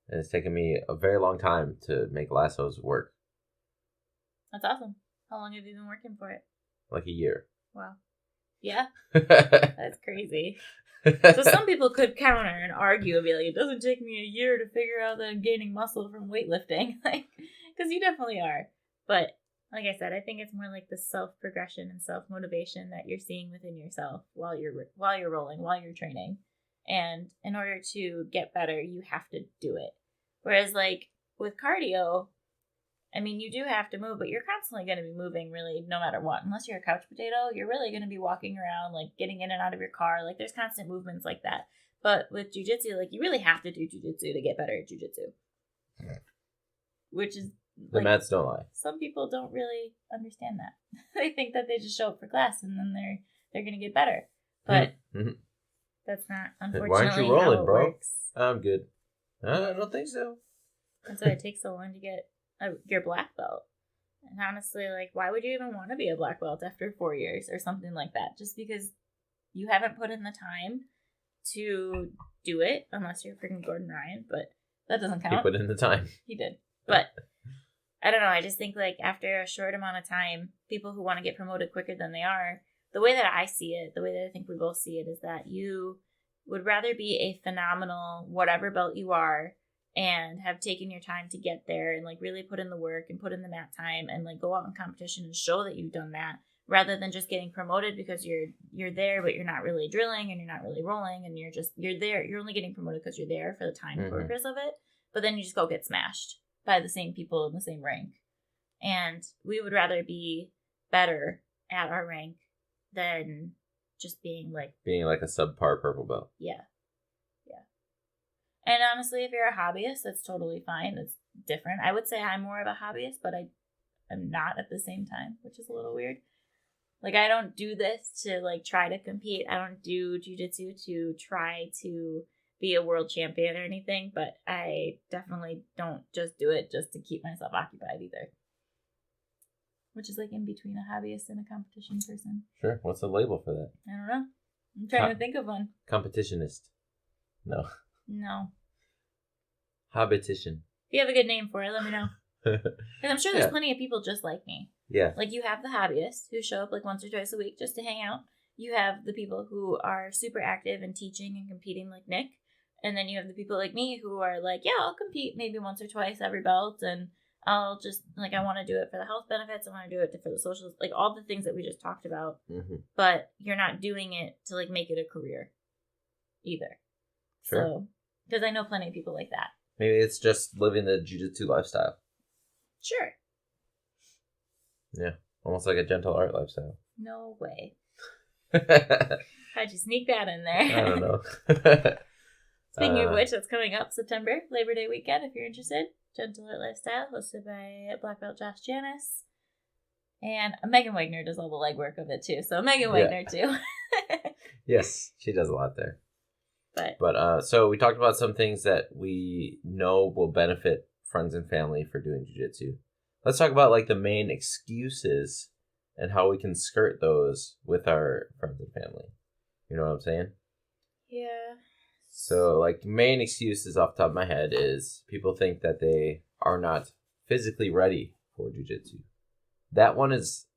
And it's taken me a very long time to make lassos work. That's awesome. How long have you been working for it? Like a year. Wow. Yeah? That's crazy. So some people could counter and argue and be like, it doesn't take me a year to figure out that I'm gaining muscle from weightlifting. Like, because you definitely are. But like I said, I think it's more like the self-progression and self-motivation that you're seeing within yourself while you're rolling, while you're training. And in order to get better, you have to do it. Whereas like with cardio, I mean, you do have to move, but you're constantly going to be moving really no matter what. Unless you're a couch potato, you're really going to be walking around, like getting in and out of your car. Like there's constant movements like that. But with jiu-jitsu, like you really have to do jiu-jitsu to get better at jiu-jitsu. Which is the mats don't lie. Some people don't really understand that. They think that they just show up for class and then they're going to get better. But that's not, unfortunately, why aren't you rolling, how it bro? works. I'm good. I don't think so. That's why it takes so long to get your black belt. And honestly, like, why would you even want to be a black belt after 4 years or something like that? Just because you haven't put in the time to do it, unless you're freaking Gordon Ryan, but that doesn't count. He put in the time. He did. But I don't know. I just think, like, after a short amount of time, people who want to get promoted quicker than they are, the way that I see it, the way that I think we both see it, is that you would rather be a phenomenal whatever belt you are and have taken your time to get there and like really put in the work and put in the mat time and like go out in competition and show that you've done that, rather than just getting promoted because you're there but you're not really drilling and you're not really rolling and you're there. You're only getting promoted because you're there for the time purpose of it, but then you just go get smashed by the same people in the same rank. And we would rather be better at our rank than just being like a subpar purple belt. Yeah. And honestly, if you're a hobbyist, that's totally fine. It's different. I would say I'm more of a hobbyist, but I'm not at the same time, which is a little weird. Like, I don't do this to, like, try to compete. I don't do jiu-jitsu to try to be a world champion or anything, but I definitely don't just do it just to keep myself occupied either. Which is, like, in between a hobbyist and a competition person. Sure. What's the label for that? I don't know. I'm trying to think of one. Competitionist. No. If Hobbitition. you have a good name for it, let me know. Because I'm sure there's plenty of people just like me. Yeah. Like, you have the hobbyists who show up like once or twice a week just to hang out. You have the people who are super active and teaching and competing like Nick. And then you have the people like me who are like, yeah, I'll compete maybe once or twice every belt. And I'll just, like, I want to do it for the health benefits. I want to do it for the socials. Like, all the things that we just talked about. Mm-hmm. But you're not doing it to, like, make it a career either. Sure. So, because I know plenty of people like that. Maybe it's just living the jiu-jitsu lifestyle. Sure. Yeah. Almost like a gentle art lifestyle. No way. I How'd you sneak that in there? don't know. Speaking of which, that's coming up September, Labor Day weekend, if you're interested. Gentle Art Lifestyle, hosted by Black Belt Josh Janis. And Megan Wagner does all the legwork of it, too. So Megan Wagner, too. Yes, she does a lot there. But so we talked about some things that we know will benefit friends and family for doing jiu-jitsu. Let's talk about like the main excuses and how we can skirt those with our friends and family. You know what I'm saying? Yeah. So like main excuses off the top of my head is people think that they are not physically ready for jiu-jitsu. That one is,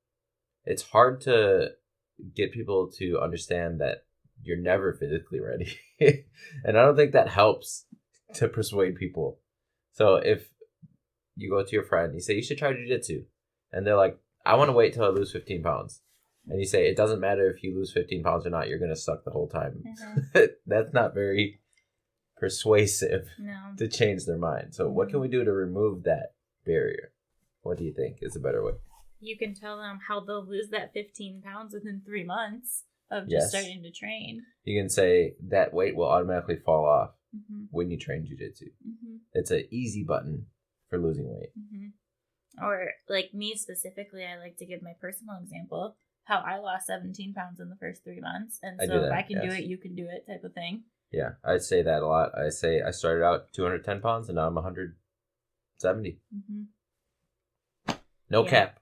it's hard to get people to understand that you're never physically ready. And I don't think that helps to persuade people. So if you go to your friend, you say, you should try jiu-jitsu. And they're like, I want to wait till I lose 15 pounds. And you say, it doesn't matter if you lose 15 pounds or not, you're going to suck the whole time. Mm-hmm. That's not very persuasive to change their mind. So what can we do to remove that barrier? What do you think is a better way? You can tell them how they'll lose that 15 pounds within 3 months of just starting to train. You can say that weight will automatically fall off when you train jiu-jitsu. It's an easy button for losing weight. Or like me specifically, I like to give my personal example, how I lost 17 pounds in the first 3 months. And so if I can do it, you can do it type of thing. Yeah, I'd say that a lot. I say I started out 210 pounds and now I'm 170. No cap.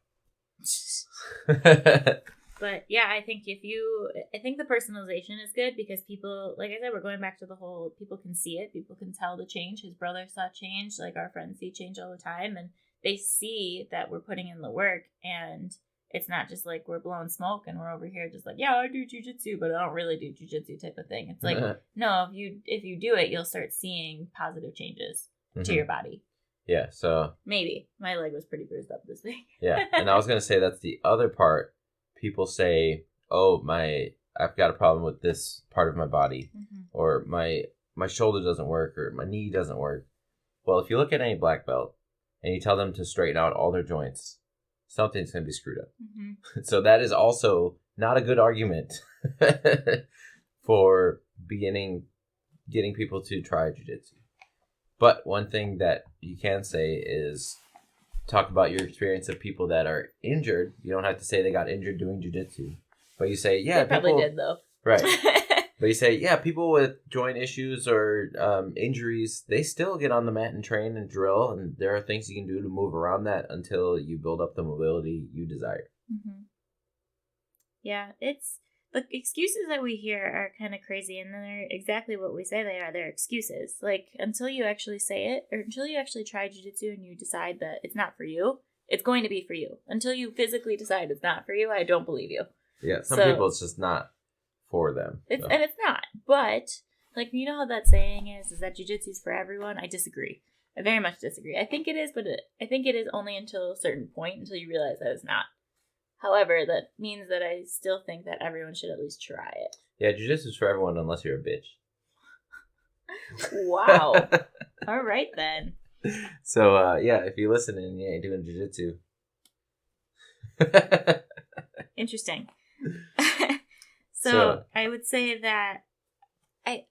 But yeah, I think the personalization is good because people, like I said, we're going back to the whole, people can see it, people can tell the change. His brother saw change, like our friends see change all the time, and they see that we're putting in the work, and it's not just like we're blowing smoke and we're over here just like, yeah, I do jiu-jitsu, but I don't really do jiu-jitsu type of thing. It's like, no, if you do it, you'll start seeing positive changes to your body. Yeah, so maybe my leg was pretty bruised up this week. Yeah, and I was gonna say that's the other part. People say, "Oh, I've got a problem with this part of my body, or my shoulder doesn't work, or my knee doesn't work." Well, if you look at any black belt and you tell them to straighten out all their joints, something's gonna be screwed up. So that is also not a good argument for getting people to try jiu-jitsu. But one thing that you can say is talk about your experience of people that are injured. You don't have to say they got injured doing jiu-jitsu. But you say, yeah, they probably did, though. Right. But you say, yeah, people with joint issues or injuries, they still get on the mat and train and drill. And there are things you can do to move around that until you build up the mobility you desire. Yeah, the excuses that we hear are kind of crazy, and they're exactly what we say they are. They're excuses. Like, until you actually say it, or until you actually try jiu-jitsu and you decide that it's not for you, it's going to be for you. Until you physically decide it's not for you, I don't believe you. Yeah, some people, it's just not for them. And it's not. But, like, you know how that saying is that jiu-jitsu is for everyone? I disagree. I very much disagree. I think it is, but I think it is only until a certain point, until you realize that it's not. However, that means that I still think that everyone should at least try it. Yeah, jiu-jitsu is for everyone unless you're a bitch. Wow. All right, then. So, yeah, if you listen and you ain't doing jiu-jitsu. Interesting. So, I would say that, I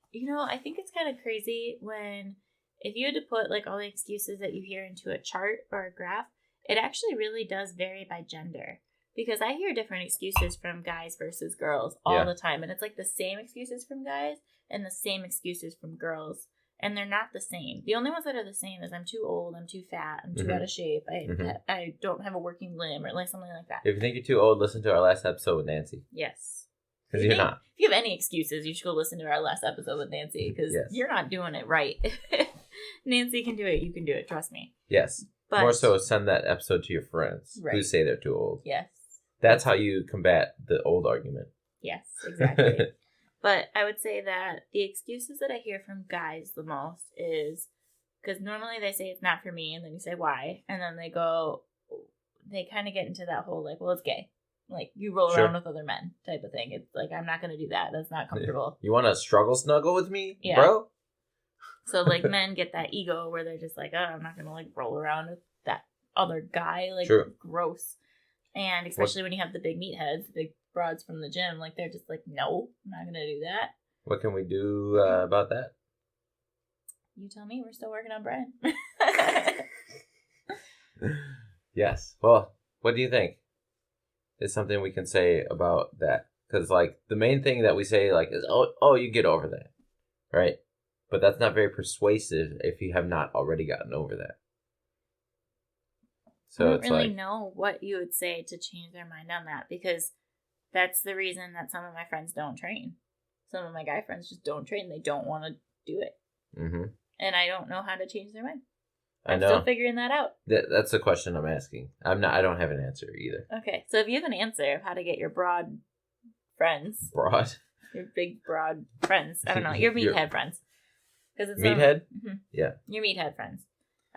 think it's kind of crazy when, if you had to put, like, all the excuses that you hear into a chart or a graph, it actually really does vary by gender. Because I hear different excuses from guys versus girls all the time. And it's like the same excuses from guys and the same excuses from girls. And they're not the same. The only ones that are the same is I'm too old, I'm too fat, I'm too out of shape, I don't have a working limb, or like something like that. If you think you're too old, listen to our last episode with Nancy. Yes. Because you're not. If you have any excuses, you should go listen to our last episode with Nancy. Because you're not doing it right. Nancy can do it, you can do it, trust me. Yes. But more so, send that episode to your friends who say they're too old. Yes. That's how you combat the old argument. Yes, exactly. But I would say that the excuses that I hear from guys the most is because normally they say it's not for me, and then you say why, and then they kind of get into that whole like, well, it's gay. Like, you roll around with other men type of thing. It's like, I'm not going to do that. That's not comfortable. You want to struggle snuggle with me, bro? So, like, men get that ego where they're just like, oh, I'm not going to, like, roll around with that other guy. Like, gross. And especially when you have the big meatheads, the big broads from the gym, like they're just like, no, I'm not gonna do that. What can we do about that? You tell me. We're still working on Brian. Yes. Well, what do you think? Is something we can say about that? Because like the main thing that we say like is oh you get over that, right? But that's not very persuasive if you have not already gotten over that. So I don't it's really like, know what you would say to change their mind on that, because that's the reason that some of my friends don't train. Some of my guy friends just don't train. They don't want to do it. mm-hmm. And I don't know how to change their mind. I I'm know. still figuring that out. That's the question I'm asking. I don't have an answer either. Okay, so if you have an answer of how to get your broad friends, Broad? your big broad friends, I don't know, your meathead friends. Because it's Meathead? Mm-hmm. Yeah. Your meathead friends.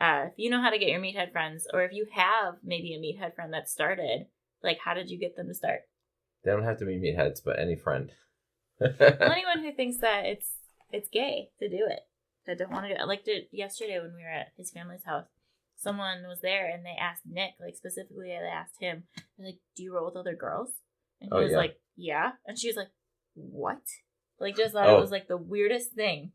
If you know how to get your meathead friends, or if you have maybe a meathead friend that started, like, how did you get them to start? They don't have to be meatheads, but any friend. Well, anyone who thinks that it's gay to do it, that don't want to do it. Like yesterday when we were at his family's house, someone was there and they asked Nick, like specifically they asked him, like, do you roll with other girls? And he was like, yeah. And she was like, what? Like, just thought it was like the weirdest thing.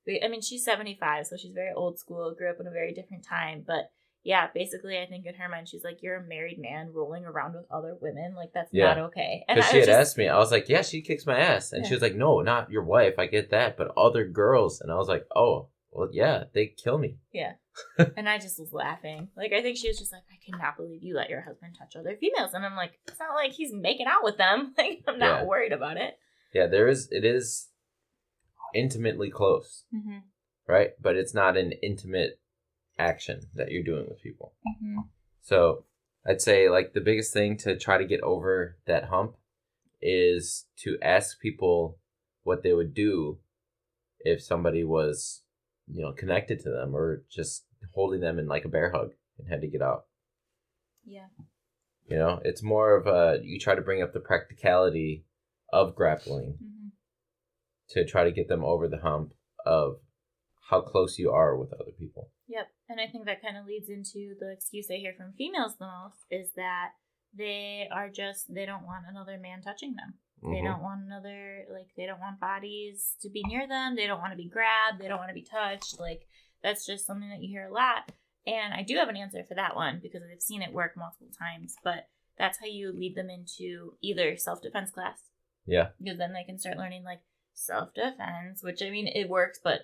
I mean, she's 75, so she's very old school, grew up in a very different time. But yeah, basically, I think in her mind, she's like, you're a married man rolling around with other women. Like, that's not okay. Because she had asked me, I was like, yeah, she kicks my ass. And she was like, no, not your wife. I get that, but other girls. And I was like, oh, well, yeah, they kill me. Yeah. And I just was laughing. Like, I think she was just like, I cannot believe you let your husband touch other females. And I'm like, it's not like he's making out with them. Like, I'm not worried about it. Yeah, it is intimately close, mm-hmm. right? But it's not an intimate action that you're doing with people. Mm-hmm. So I'd say like the biggest thing to try to get over that hump is to ask people what they would do if somebody was, connected to them or just holding them in like a bear hug and had to get out. Yeah. It's more of you try to bring up the practicality of grappling mm-hmm. to try to get them over the hump of how close you are with other people. Yep. And I think that kind of leads into the excuse I hear from females the most is that they don't want another man touching them. Mm-hmm. They don't want they don't want bodies to be near them. They don't want to be grabbed. They don't want to be touched. Like, that's just something that you hear a lot. And I do have an answer for that one because I've seen it work multiple times. But that's how you lead them into either self-defense class. Yeah. Because then they can start learning, like, self-defense, which, I mean, it works, but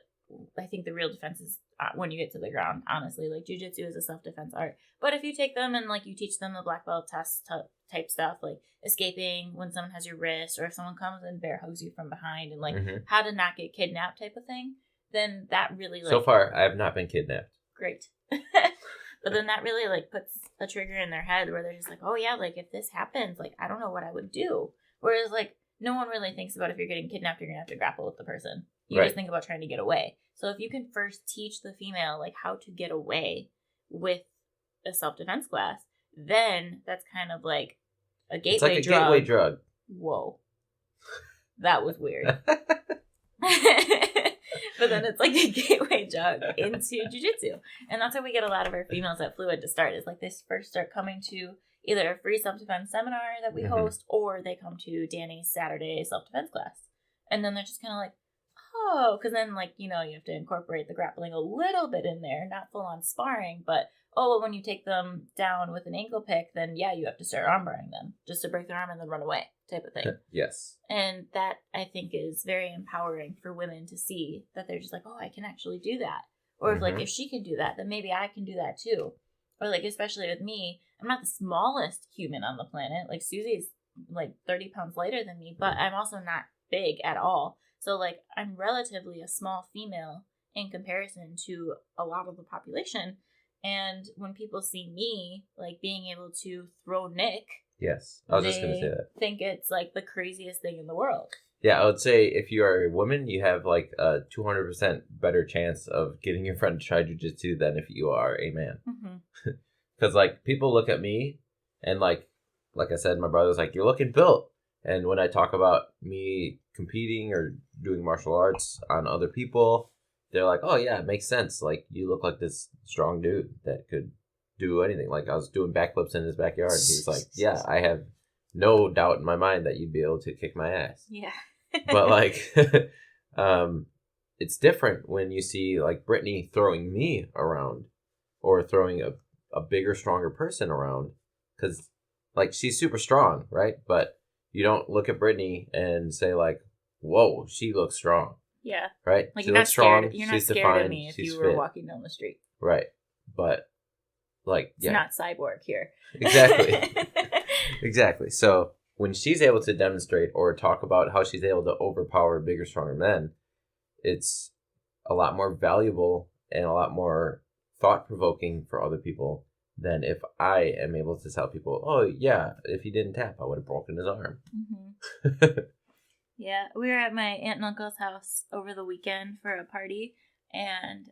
I think the real defense is when you get to the ground, honestly. Like, Jiu Jitsu is a self-defense art. But if you take them and, like, you teach them the black belt test type stuff, like escaping when someone has your wrist, or if someone comes and bear hugs you from behind, and, like, mm-hmm. how to not get kidnapped type of thing, then that really, like... So far, I have not been kidnapped. Great. But then that really, like, puts a trigger in their head where they're just like, oh, yeah, like, if this happens, like, I don't know what I would do. Whereas, like, no one really thinks about if you're getting kidnapped, you're going to have to grapple with the person. You just think about trying to get away. So if you can first teach the female, like, how to get away with a self-defense class, then that's kind of like a gateway drug. It's like a gateway drug. Whoa. That was weird. But then it's like a gateway drug into jiu-jitsu. And that's how we get a lot of our females at Fluid to start, is like they first start coming to either a free self-defense seminar that we mm-hmm. host, or they come to Danny's Saturday self-defense class. And then they're just kind of like, oh, because then, like, you have to incorporate the grappling a little bit in there, not full on sparring, but, well, when you take them down with an ankle pick, then, yeah, you have to start armbarring them just to break their arm and then run away type of thing. Yes. And that, I think, is very empowering for women to see that they're just like, oh, I can actually do that. Or mm-hmm. if she can do that, then maybe I can do that too. Or, like, especially with me, I'm not the smallest human on the planet. Like, Susie's, like, 30 pounds lighter than me, but I'm also not big at all. So, like, I'm relatively a small female in comparison to a lot of the population. And when people see me, like, being able to throw Nick... Yes, I was just going to say that. Think it's, like, the craziest thing in the world. Yeah, I would say if you are a woman, you have, like, a 200% better chance of getting your friend to try jiu-jitsu than if you are a man. Because, like, people look at me and, like I said, my brother's like, you're looking built. And when I talk about me competing or doing martial arts on other people, they're like, oh, yeah, it makes sense. Like, you look like this strong dude that could do anything. Like I was doing backflips in his backyard. And he was like, yeah, I have no doubt in my mind that you'd be able to kick my ass. Yeah. But like, it's different when you see like Brittany throwing me around or throwing a bigger, stronger person around. Because like she's super strong, right? But you don't look at Brittany and say like, whoa, she looks strong. Yeah. Right? Like she you're not looks scared. strong, You're not she's scared defined, of me if she's you were fit. walking down the street. Right. But like, It's yeah. not Cyborg here. Exactly. Exactly. So when she's able to demonstrate or talk about how she's able to overpower bigger, stronger men, it's a lot more valuable and a lot more thought-provoking for other people than if I am able to tell people, oh, yeah, if he didn't tap, I would have broken his arm. Mm-hmm. Yeah, we were at my aunt and uncle's house over the weekend for a party, and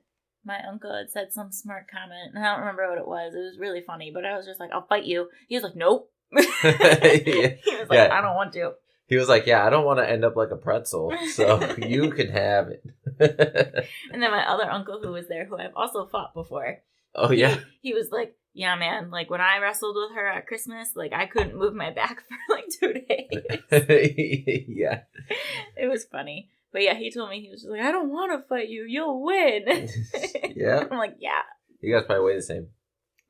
my uncle had said some smart comment, and I don't remember what it was. It was really funny, but I was just like, I'll fight you. He was like, nope. Yeah. He was like, I don't want to. He was like, yeah, I don't want to end up like a pretzel, so you can have it. And then my other uncle who was there, who I've also fought before. Oh, yeah? He was like, yeah, man, like when I wrestled with her at Christmas, like I couldn't move my back for like 2 days. Yeah. It was funny. But yeah, he told me, he was just like, I don't want to fight you. You'll win. Yeah? I'm like, yeah. You guys probably weigh the same.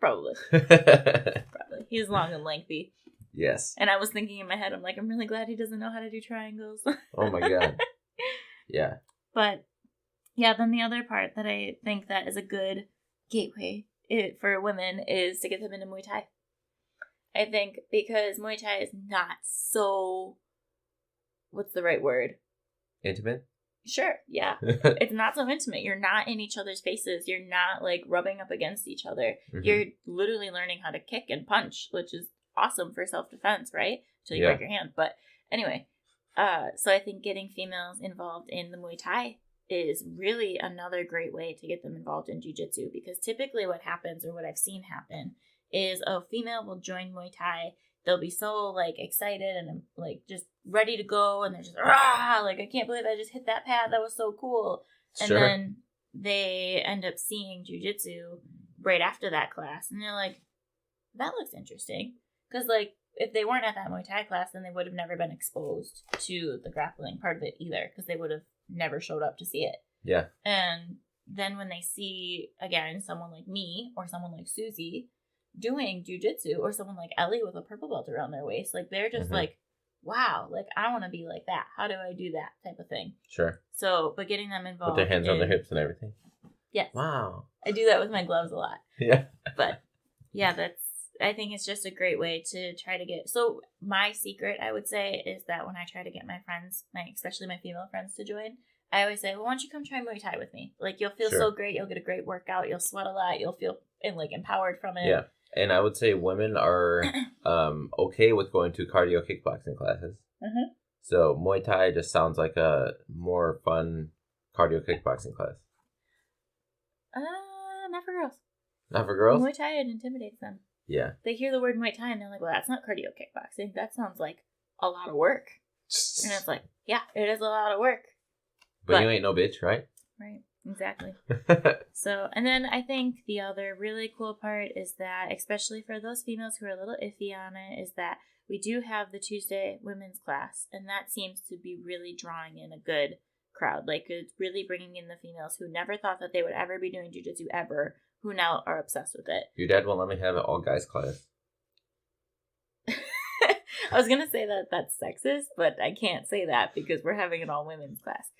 Probably. Probably. He's long and lengthy. Yes. And I was thinking in my head, I'm like, I'm really glad he doesn't know how to do triangles. Oh my God. Yeah. But yeah, then the other part that I think that is a good gateway for women is to get them into Muay Thai. I think because Muay Thai is not so, what's the right word? Intimate? Sure, yeah. It's not so intimate. You're not in each other's faces. You're not like rubbing up against each other. Mm-hmm. You're literally learning how to kick and punch, which is awesome for self-defense, right? Until you break your hand. But anyway, so I think getting females involved in the Muay Thai is really another great way to get them involved in Jiu Jitsu, because typically what happens, or what I've seen happen, is a female will join Muay Thai. They'll be so like excited and like just ready to go, and they're just like, I can't believe I just hit that pad. That was so cool. And then they end up seeing Jiu Jitsu right after that class, and they're like, that looks interesting. Because like if they weren't at that Muay Thai class, then they would have never been exposed to the grappling part of it either, because they would have never showed up to see it. Yeah. And then when they see, again, someone like me or someone like Susie doing jujitsu, or someone like Ellie with a purple belt around their waist, like they're just like, wow, like I want to be like that. How do I do that type of thing? Sure. So, but getting them involved. With their hands on their hips and everything. Yes. Wow. I do that with my gloves a lot. Yeah. But yeah, I think it's just a great way to try to get. So my secret, I would say, is that when I try to get my friends, especially my female friends, to join, I always say, well, why don't you come try Muay Thai with me? Like, you'll feel so great. You'll get a great workout. You'll sweat a lot. You'll feel empowered from it. Yeah. And I would say women are okay with going to cardio kickboxing classes. Mm-hmm. So Muay Thai just sounds like a more fun cardio kickboxing class. Not for girls. Not for girls? Muay Thai, it intimidates them. Yeah. They hear the word Muay Thai and they're like, well, that's not cardio kickboxing. That sounds like a lot of work. And it's like, yeah, it is a lot of work. But you ain't no bitch, right? Right. Exactly. So, and then I think the other really cool part is that, especially for those females who are a little iffy on it, is that we do have the Tuesday women's class, and that seems to be really drawing in a good crowd. Like, it's really bringing in the females who never thought that they would ever be doing jiu-jitsu ever, who now are obsessed with it. Your dad won't let me have an all guys class. I was going to say that that's sexist, but I can't say that because we're having an all women's class.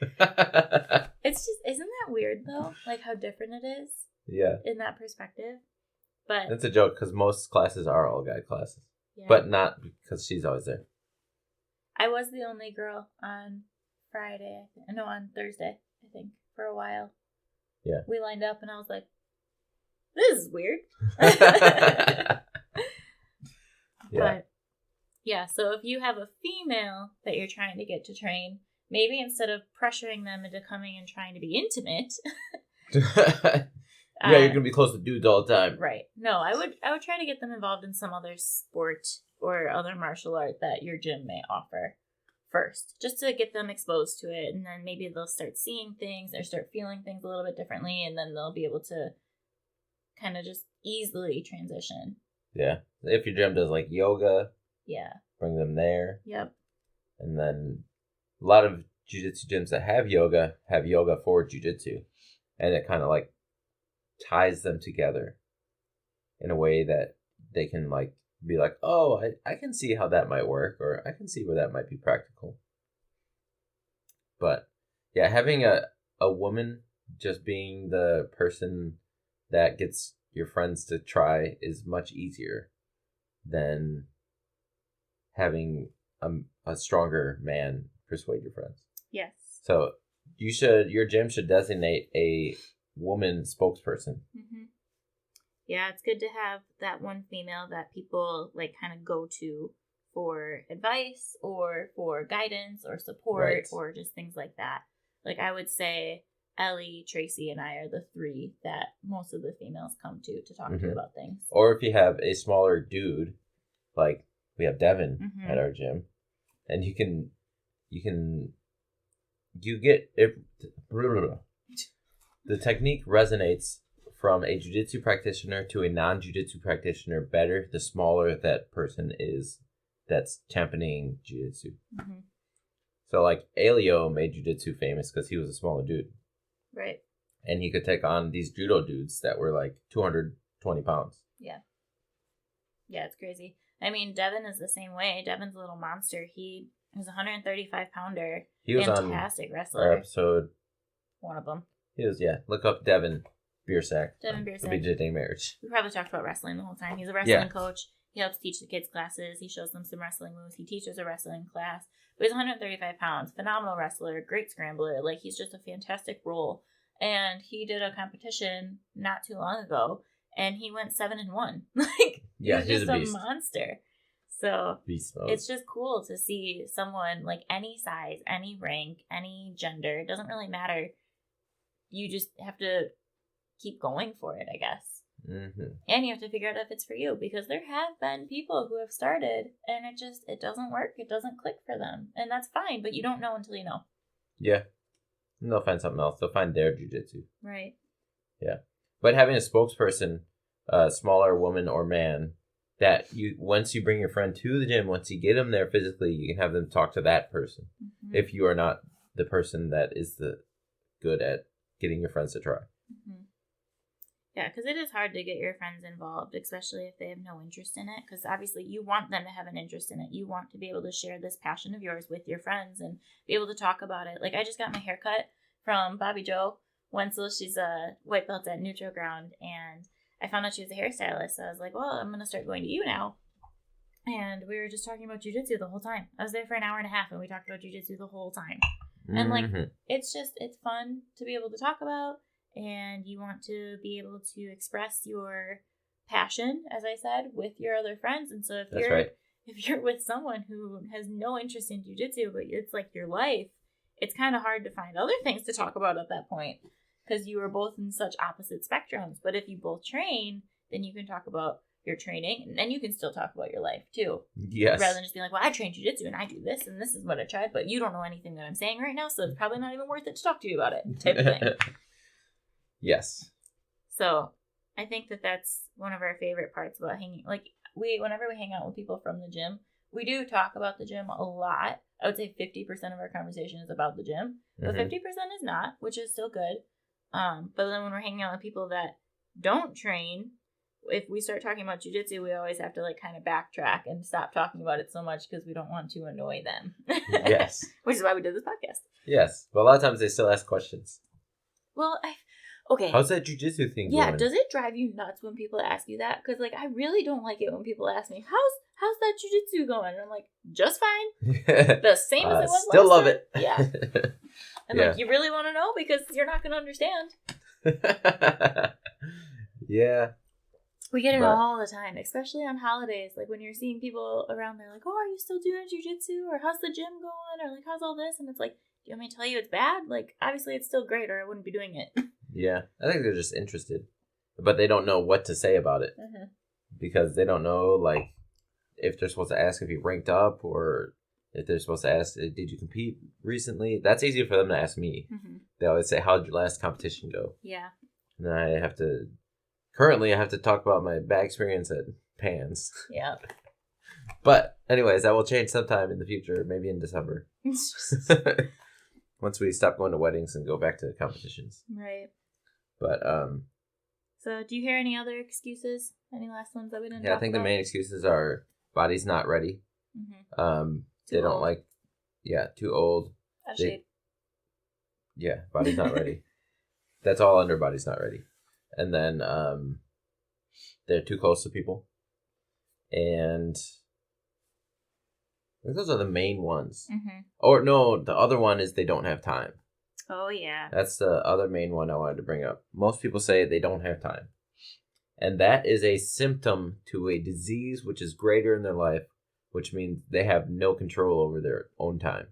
It's just, isn't that weird though? Like how different it is? Yeah. In that perspective. But it's a joke because most classes are all guy classes. Yeah. But not because she's always there. I was the only girl on on Thursday, I think, for a while. Yeah. We lined up and I was like, this is weird. Yeah. But yeah, so if you have a female that you're trying to get to train, maybe instead of pressuring them into coming and trying to be intimate, you're gonna be close to dudes all the time. Right. No, I would try to get them involved in some other sport or other martial art that your gym may offer first, just to get them exposed to it, and then maybe they'll start seeing things or start feeling things a little bit differently, and then they'll be able to kind of just easily transition. Yeah. If your gym does like yoga, Yeah. bring them there. Yep. And then a lot of jiu-jitsu gyms that have yoga for jiu-jitsu. And it kind of like ties them together in a way that they can like be like, oh, I can see how that might work, or I can see where that might be practical. But yeah, having a woman just being the person that gets your friends to try is much easier than having a stronger man persuade your friends. Yes. So your gym should designate a woman spokesperson. Mm-hmm. Yeah, it's good to have that one female that people like kind of go to for advice or for guidance or support or just things like that. Like I would say Ellie, Tracy, and I are the three that most of the females come to talk to about things. Or if you have a smaller dude, like we have Devin at our gym, and you get it. The technique resonates from a jiu-jitsu practitioner to a non-jiu-jitsu practitioner better the smaller that person is that's championing jiu-jitsu. Mm-hmm. So like Elio made jiu-jitsu famous because he was a smaller dude. Right. And he could take on these judo dudes that were like 220 pounds. Yeah. Yeah, it's crazy. I mean, Devin is the same way. Devin's a little monster. He was a 135-pounder. He was fantastic on wrestler. Our episode. One of them. He was, yeah. Look up Devin Biersack. Devin Biersack. BJJ Marriage. We probably talked about wrestling the whole time. He's a wrestling coach. He helps teach the kids classes. He shows them some wrestling moves. He teaches a wrestling class. But he's 135 pounds. Phenomenal wrestler. Great scrambler. Like, he's just a fantastic role. And he did a competition not too long ago. And he went 7-1. Like, yeah, he's just a beast. Monster. So, beast mode. It's just cool to see someone, like, any size, any rank, any gender. It doesn't really matter. You just have to keep going for it, I guess. Mm-hmm. And you have to figure out if it's for you, because there have been people who have started and it doesn't work. It doesn't click for them. And that's fine, but you don't know until you know. Yeah. And they'll find something else. They'll find their jiu-jitsu. Right. Yeah. But having a spokesperson, smaller woman or man, that once you bring your friend to the gym, once you get them there physically, you can have them talk to that person. Mm-hmm. If you are not the person that is the good at getting your friends to try. Mm-hmm. Yeah, because it is hard to get your friends involved, especially if they have no interest in it. Because obviously you want them to have an interest in it. You want to be able to share this passion of yours with your friends and be able to talk about it. Like, I just got my hair cut from Bobby Jo Wenzel. She's a white belt at Neutral Ground. And I found out she was a hairstylist. So I was like, well, I'm going to start going to you now. And we were just talking about jiu-jitsu the whole time. I was there for an hour and a half and we talked about jiu-jitsu the whole time. Mm-hmm. And like, it's fun to be able to talk about. And you want to be able to express your passion, as I said, with your other friends. And so if you're with someone who has no interest in jiu-jitsu, but it's like your life, it's kind of hard to find other things to talk about at that point because you are both in such opposite spectrums. But if you both train, then you can talk about your training, and then you can still talk about your life too. Yes. Rather than just being like, well, I train jiu-jitsu and I do this and this is what I tried, but you don't know anything that I'm saying right now, so it's probably not even worth it to talk to you about it, type of thing. Yes. So I think that's one of our favorite parts about hanging. Like, whenever we hang out with people from the gym, we do talk about the gym a lot. I would say 50% of our conversation is about the gym, but 50% is not, which is still good. But then when we're hanging out with people that don't train, if we start talking about jiu-jitsu, we always have to like kind of backtrack and stop talking about it so much because we don't want to annoy them. Yes. Which is why we did this podcast. Yes. But a lot of times they still ask questions. Well, okay. How's that jiu-jitsu thing going? Yeah, does it drive you nuts when people ask you that? Because, like, I really don't like it when people ask me, how's that jiu-jitsu going? And I'm like, just fine. The same as it was still last love time. it. Yeah. And, like, you really want to know? Because you're not going to understand. Yeah. We get it all the time, especially on holidays. Like, when you're seeing people around, they're like, oh, are you still doing jiu-jitsu? Or how's the gym going? Or, like, how's all this? And it's like, do you want me to tell you it's bad? Like, obviously it's still great or I wouldn't be doing it. Yeah, I think they're just interested, but they don't know what to say about it because they don't know, like, if they're supposed to ask if you ranked up or if they're supposed to ask, did you compete recently? That's easier for them to ask me. They always say, how'd your last competition go? Yeah. And then I have to currently I have to talk about my bad experience at Pans. Yeah. But anyways, that will change sometime in the future, maybe in December. Once we stop going to weddings and go back to competitions. Right. But so do you hear any other excuses? Any last ones that we didn't talk yeah, I think about? the main excuses are body's not ready. Mm-hmm. They don't like too old. Yeah, body's not ready. That's all under body's not ready. And then they're too close to people. And I think those are the main ones. Mm-hmm. Or no, the other one is they don't have time. Oh, yeah. That's the other main one I wanted to bring up. Most people say they don't have time. And that is a symptom to a disease which is greater in their life, which means they have no control over their own time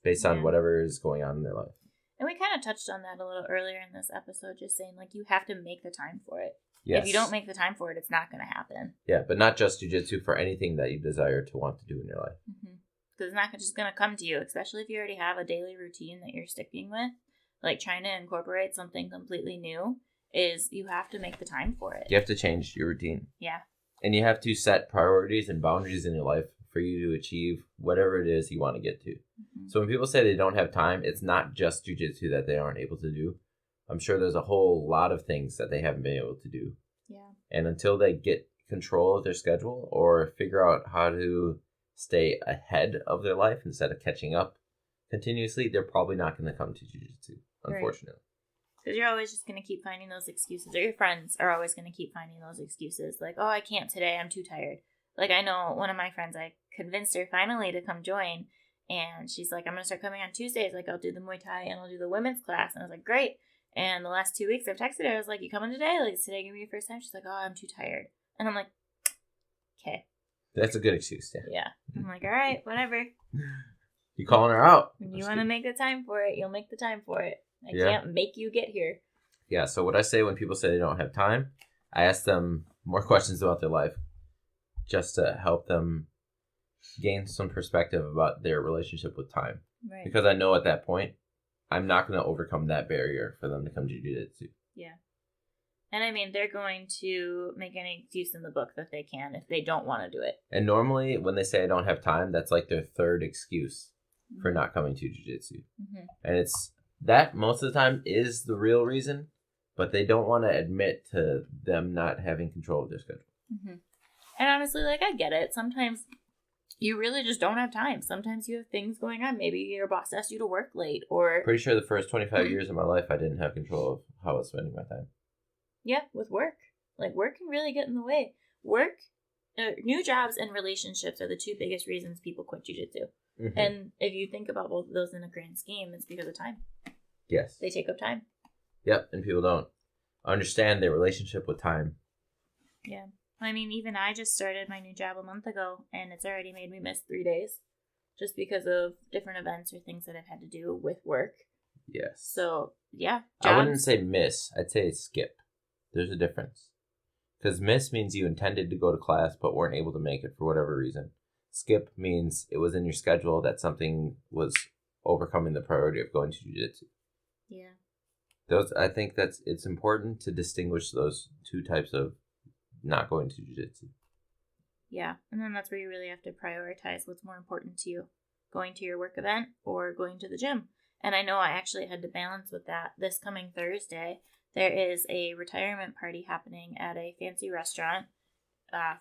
based on whatever is going on in their life. And we kind of touched on that a little earlier in this episode, just saying, like, you have to make the time for it. Yes. If you don't make the time for it, it's not going to happen. Yeah, but not just jiu-jitsu, for anything that you desire to want to do in your life. Mm-hmm. Because it's not just going to come to you, especially if you already have a daily routine that you're sticking with. Like, trying to incorporate something completely new is you have to make the time for it. You have to change your routine. Yeah. And you have to set priorities and boundaries in your life for you to achieve whatever it is you want to get to. Mm-hmm. So when people say they don't have time, it's not just jiu-jitsu that they aren't able to do. I'm sure there's a whole lot of things that they haven't been able to do. Yeah. And until they get control of their schedule or figure out how to stay ahead of their life instead of catching up continuously, they're probably not going to come to jiu-jitsu, unfortunately. Because you're always just going to keep finding those excuses, or your friends are always going to keep finding those excuses. Like, oh, I can't today, I'm too tired. Like, I know one of my friends, I convinced her finally to come join, and she's like, I'm going to start coming on Tuesdays. Like, I'll do the Muay Thai and I'll do the women's class. And I was like, great. And the last 2 weeks I've texted her, I was like, you coming today? Like, is today going to be your first time? She's like, oh, I'm too tired. And I'm like, okay. That's a good excuse, yeah. I'm like, all right, whatever. You calling her out. When you want to make the time for it, you'll make the time for it. I can't make you get here. Yeah, so what I say when people say they don't have time, I ask them more questions about their life just to help them gain some perspective about their relationship with time. Right. Because I know at that point, I'm not going to overcome that barrier for them to come to jiu-jitsu. Yeah. And I mean, they're going to make any excuse in the book that they can if they don't want to do it. And normally when they say I don't have time, that's like their third excuse for not coming to jiu-jitsu. Mm-hmm. And it's that most of the time is the real reason, but they don't want to admit to them not having control of their schedule. Mm-hmm. And honestly, like, I get it. Sometimes you really just don't have time. Sometimes you have things going on. Maybe your boss asked you to work late, or... Pretty sure the first 25 years of my life, I didn't have control of how I was spending my time. Yeah, with work. Like, work can really get in the way. Work, new jobs and relationships are the two biggest reasons people quit jiu-jitsu. Mm-hmm. And if you think about both of those in a grand scheme, it's because of time. Yes. They take up time. Yep, and people don't understand their relationship with time. Yeah. I mean, even I just started my new job a month ago, and it's already made me miss 3 days. Just because of different events or things that I've had to do with work. Yes. So, yeah. Jobs. I wouldn't say miss. I'd say skip. There's a difference. Because miss means you intended to go to class but weren't able to make it for whatever reason. Skip means it was in your schedule that something was overcoming the priority of going to jiu-jitsu. Yeah. I think it's important to distinguish those two types of not going to jiu-jitsu. Yeah, and then that's where you really have to prioritize what's more important to you. Going to your work event or going to the gym. And I know I actually had to balance with that. This coming Thursday, there is a retirement party happening at a fancy restaurant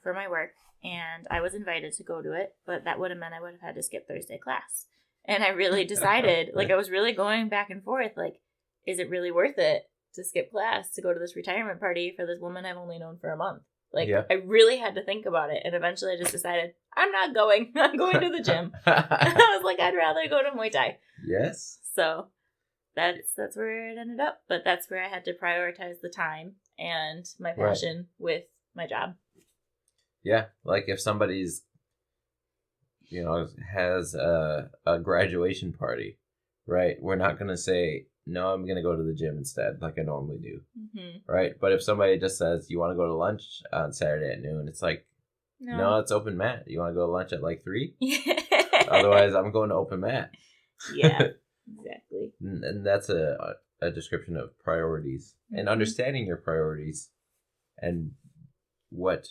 for my work. And I was invited to go to it, but that would have meant I would have had to skip Thursday class. And I really decided, like, I was really going back and forth, like, is it really worth it to skip class to go to this retirement party for this woman I've only known for a month? Like, yeah. I really had to think about it. And eventually I just decided, I'm not going. I'm going to the gym. I was like, I'd rather go to Muay Thai. Yes. So that's where it ended up. But that's where I had to prioritize the time and my passion with my job. Yeah. Like if somebody's, has a graduation party, right? We're not going to say, no, I'm going to go to the gym instead, like I normally do. Mm-hmm. Right? But if somebody just says, you want to go to lunch on Saturday at noon, it's like, no, it's open mat. You want to go to lunch at like 3? Otherwise, I'm going to open mat. Yeah, exactly. And that's a description of priorities. Mm-hmm. And understanding your priorities and what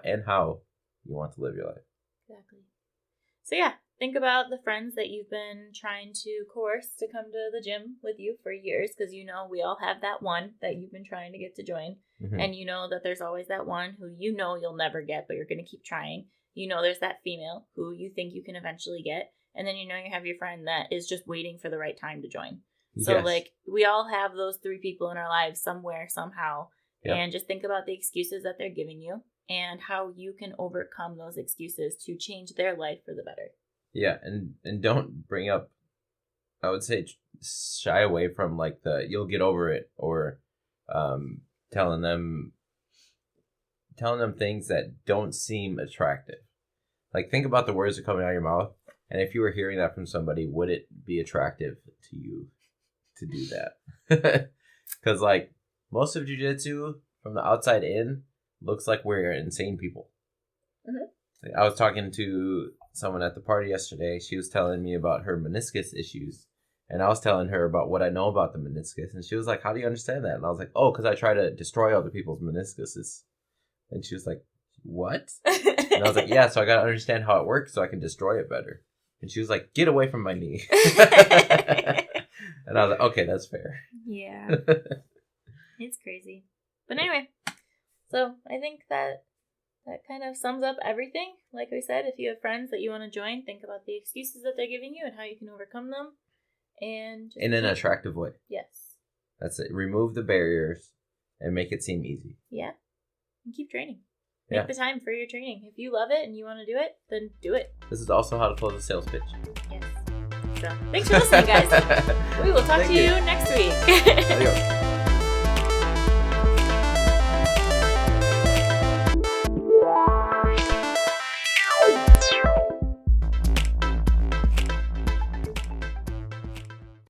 and how you want to live your life. Exactly. So yeah, think about the friends that you've been trying to coerce to come to the gym with you for years, because you know we all have that one that you've been trying to get to join. Mm-hmm. And you know that there's always that one who you know you'll never get, but you're going to keep trying. You know there's that female who you think you can eventually get. And then you know you have your friend that is just waiting for the right time to join. So, Yes. like, we all have those 3 people in our lives somewhere, somehow. Yep. And just think about the excuses that they're giving you and how you can overcome those excuses to change their life for the better. Yeah, and don't bring up, I would say, shy away from, like, the you'll get over it, or telling them things that don't seem attractive. Like, think about the words that are coming out of your mouth, and if you were hearing that from somebody, would it be attractive to you to do that? Because, like, most of jiu-jitsu from the outside in looks like we're insane people. Mm-hmm. I was talking to someone at the party yesterday. She was telling me about her meniscus issues, and I was telling her about what I know about the meniscus, and she was like, how do you understand that? And I was like, oh, because I try to destroy other people's meniscuses. And she was like, what? And I was like, yeah, so I got to understand how it works so I can destroy it better. And she was like, get away from my knee. And I was like, okay, that's fair. Yeah. It's crazy. But anyway, so I think that kind of sums up everything. Like we said, if you have friends that you want to join, think about the excuses that they're giving you and how you can overcome them. And in an attractive way. Yes. That's it. Remove the barriers and make it seem easy. Yeah. And keep training. Make the time for your training. If you love it and you want to do it, then do it. This is also how to close a sales pitch. Yes. So, thanks for listening, guys. We will talk to you next week. Adios.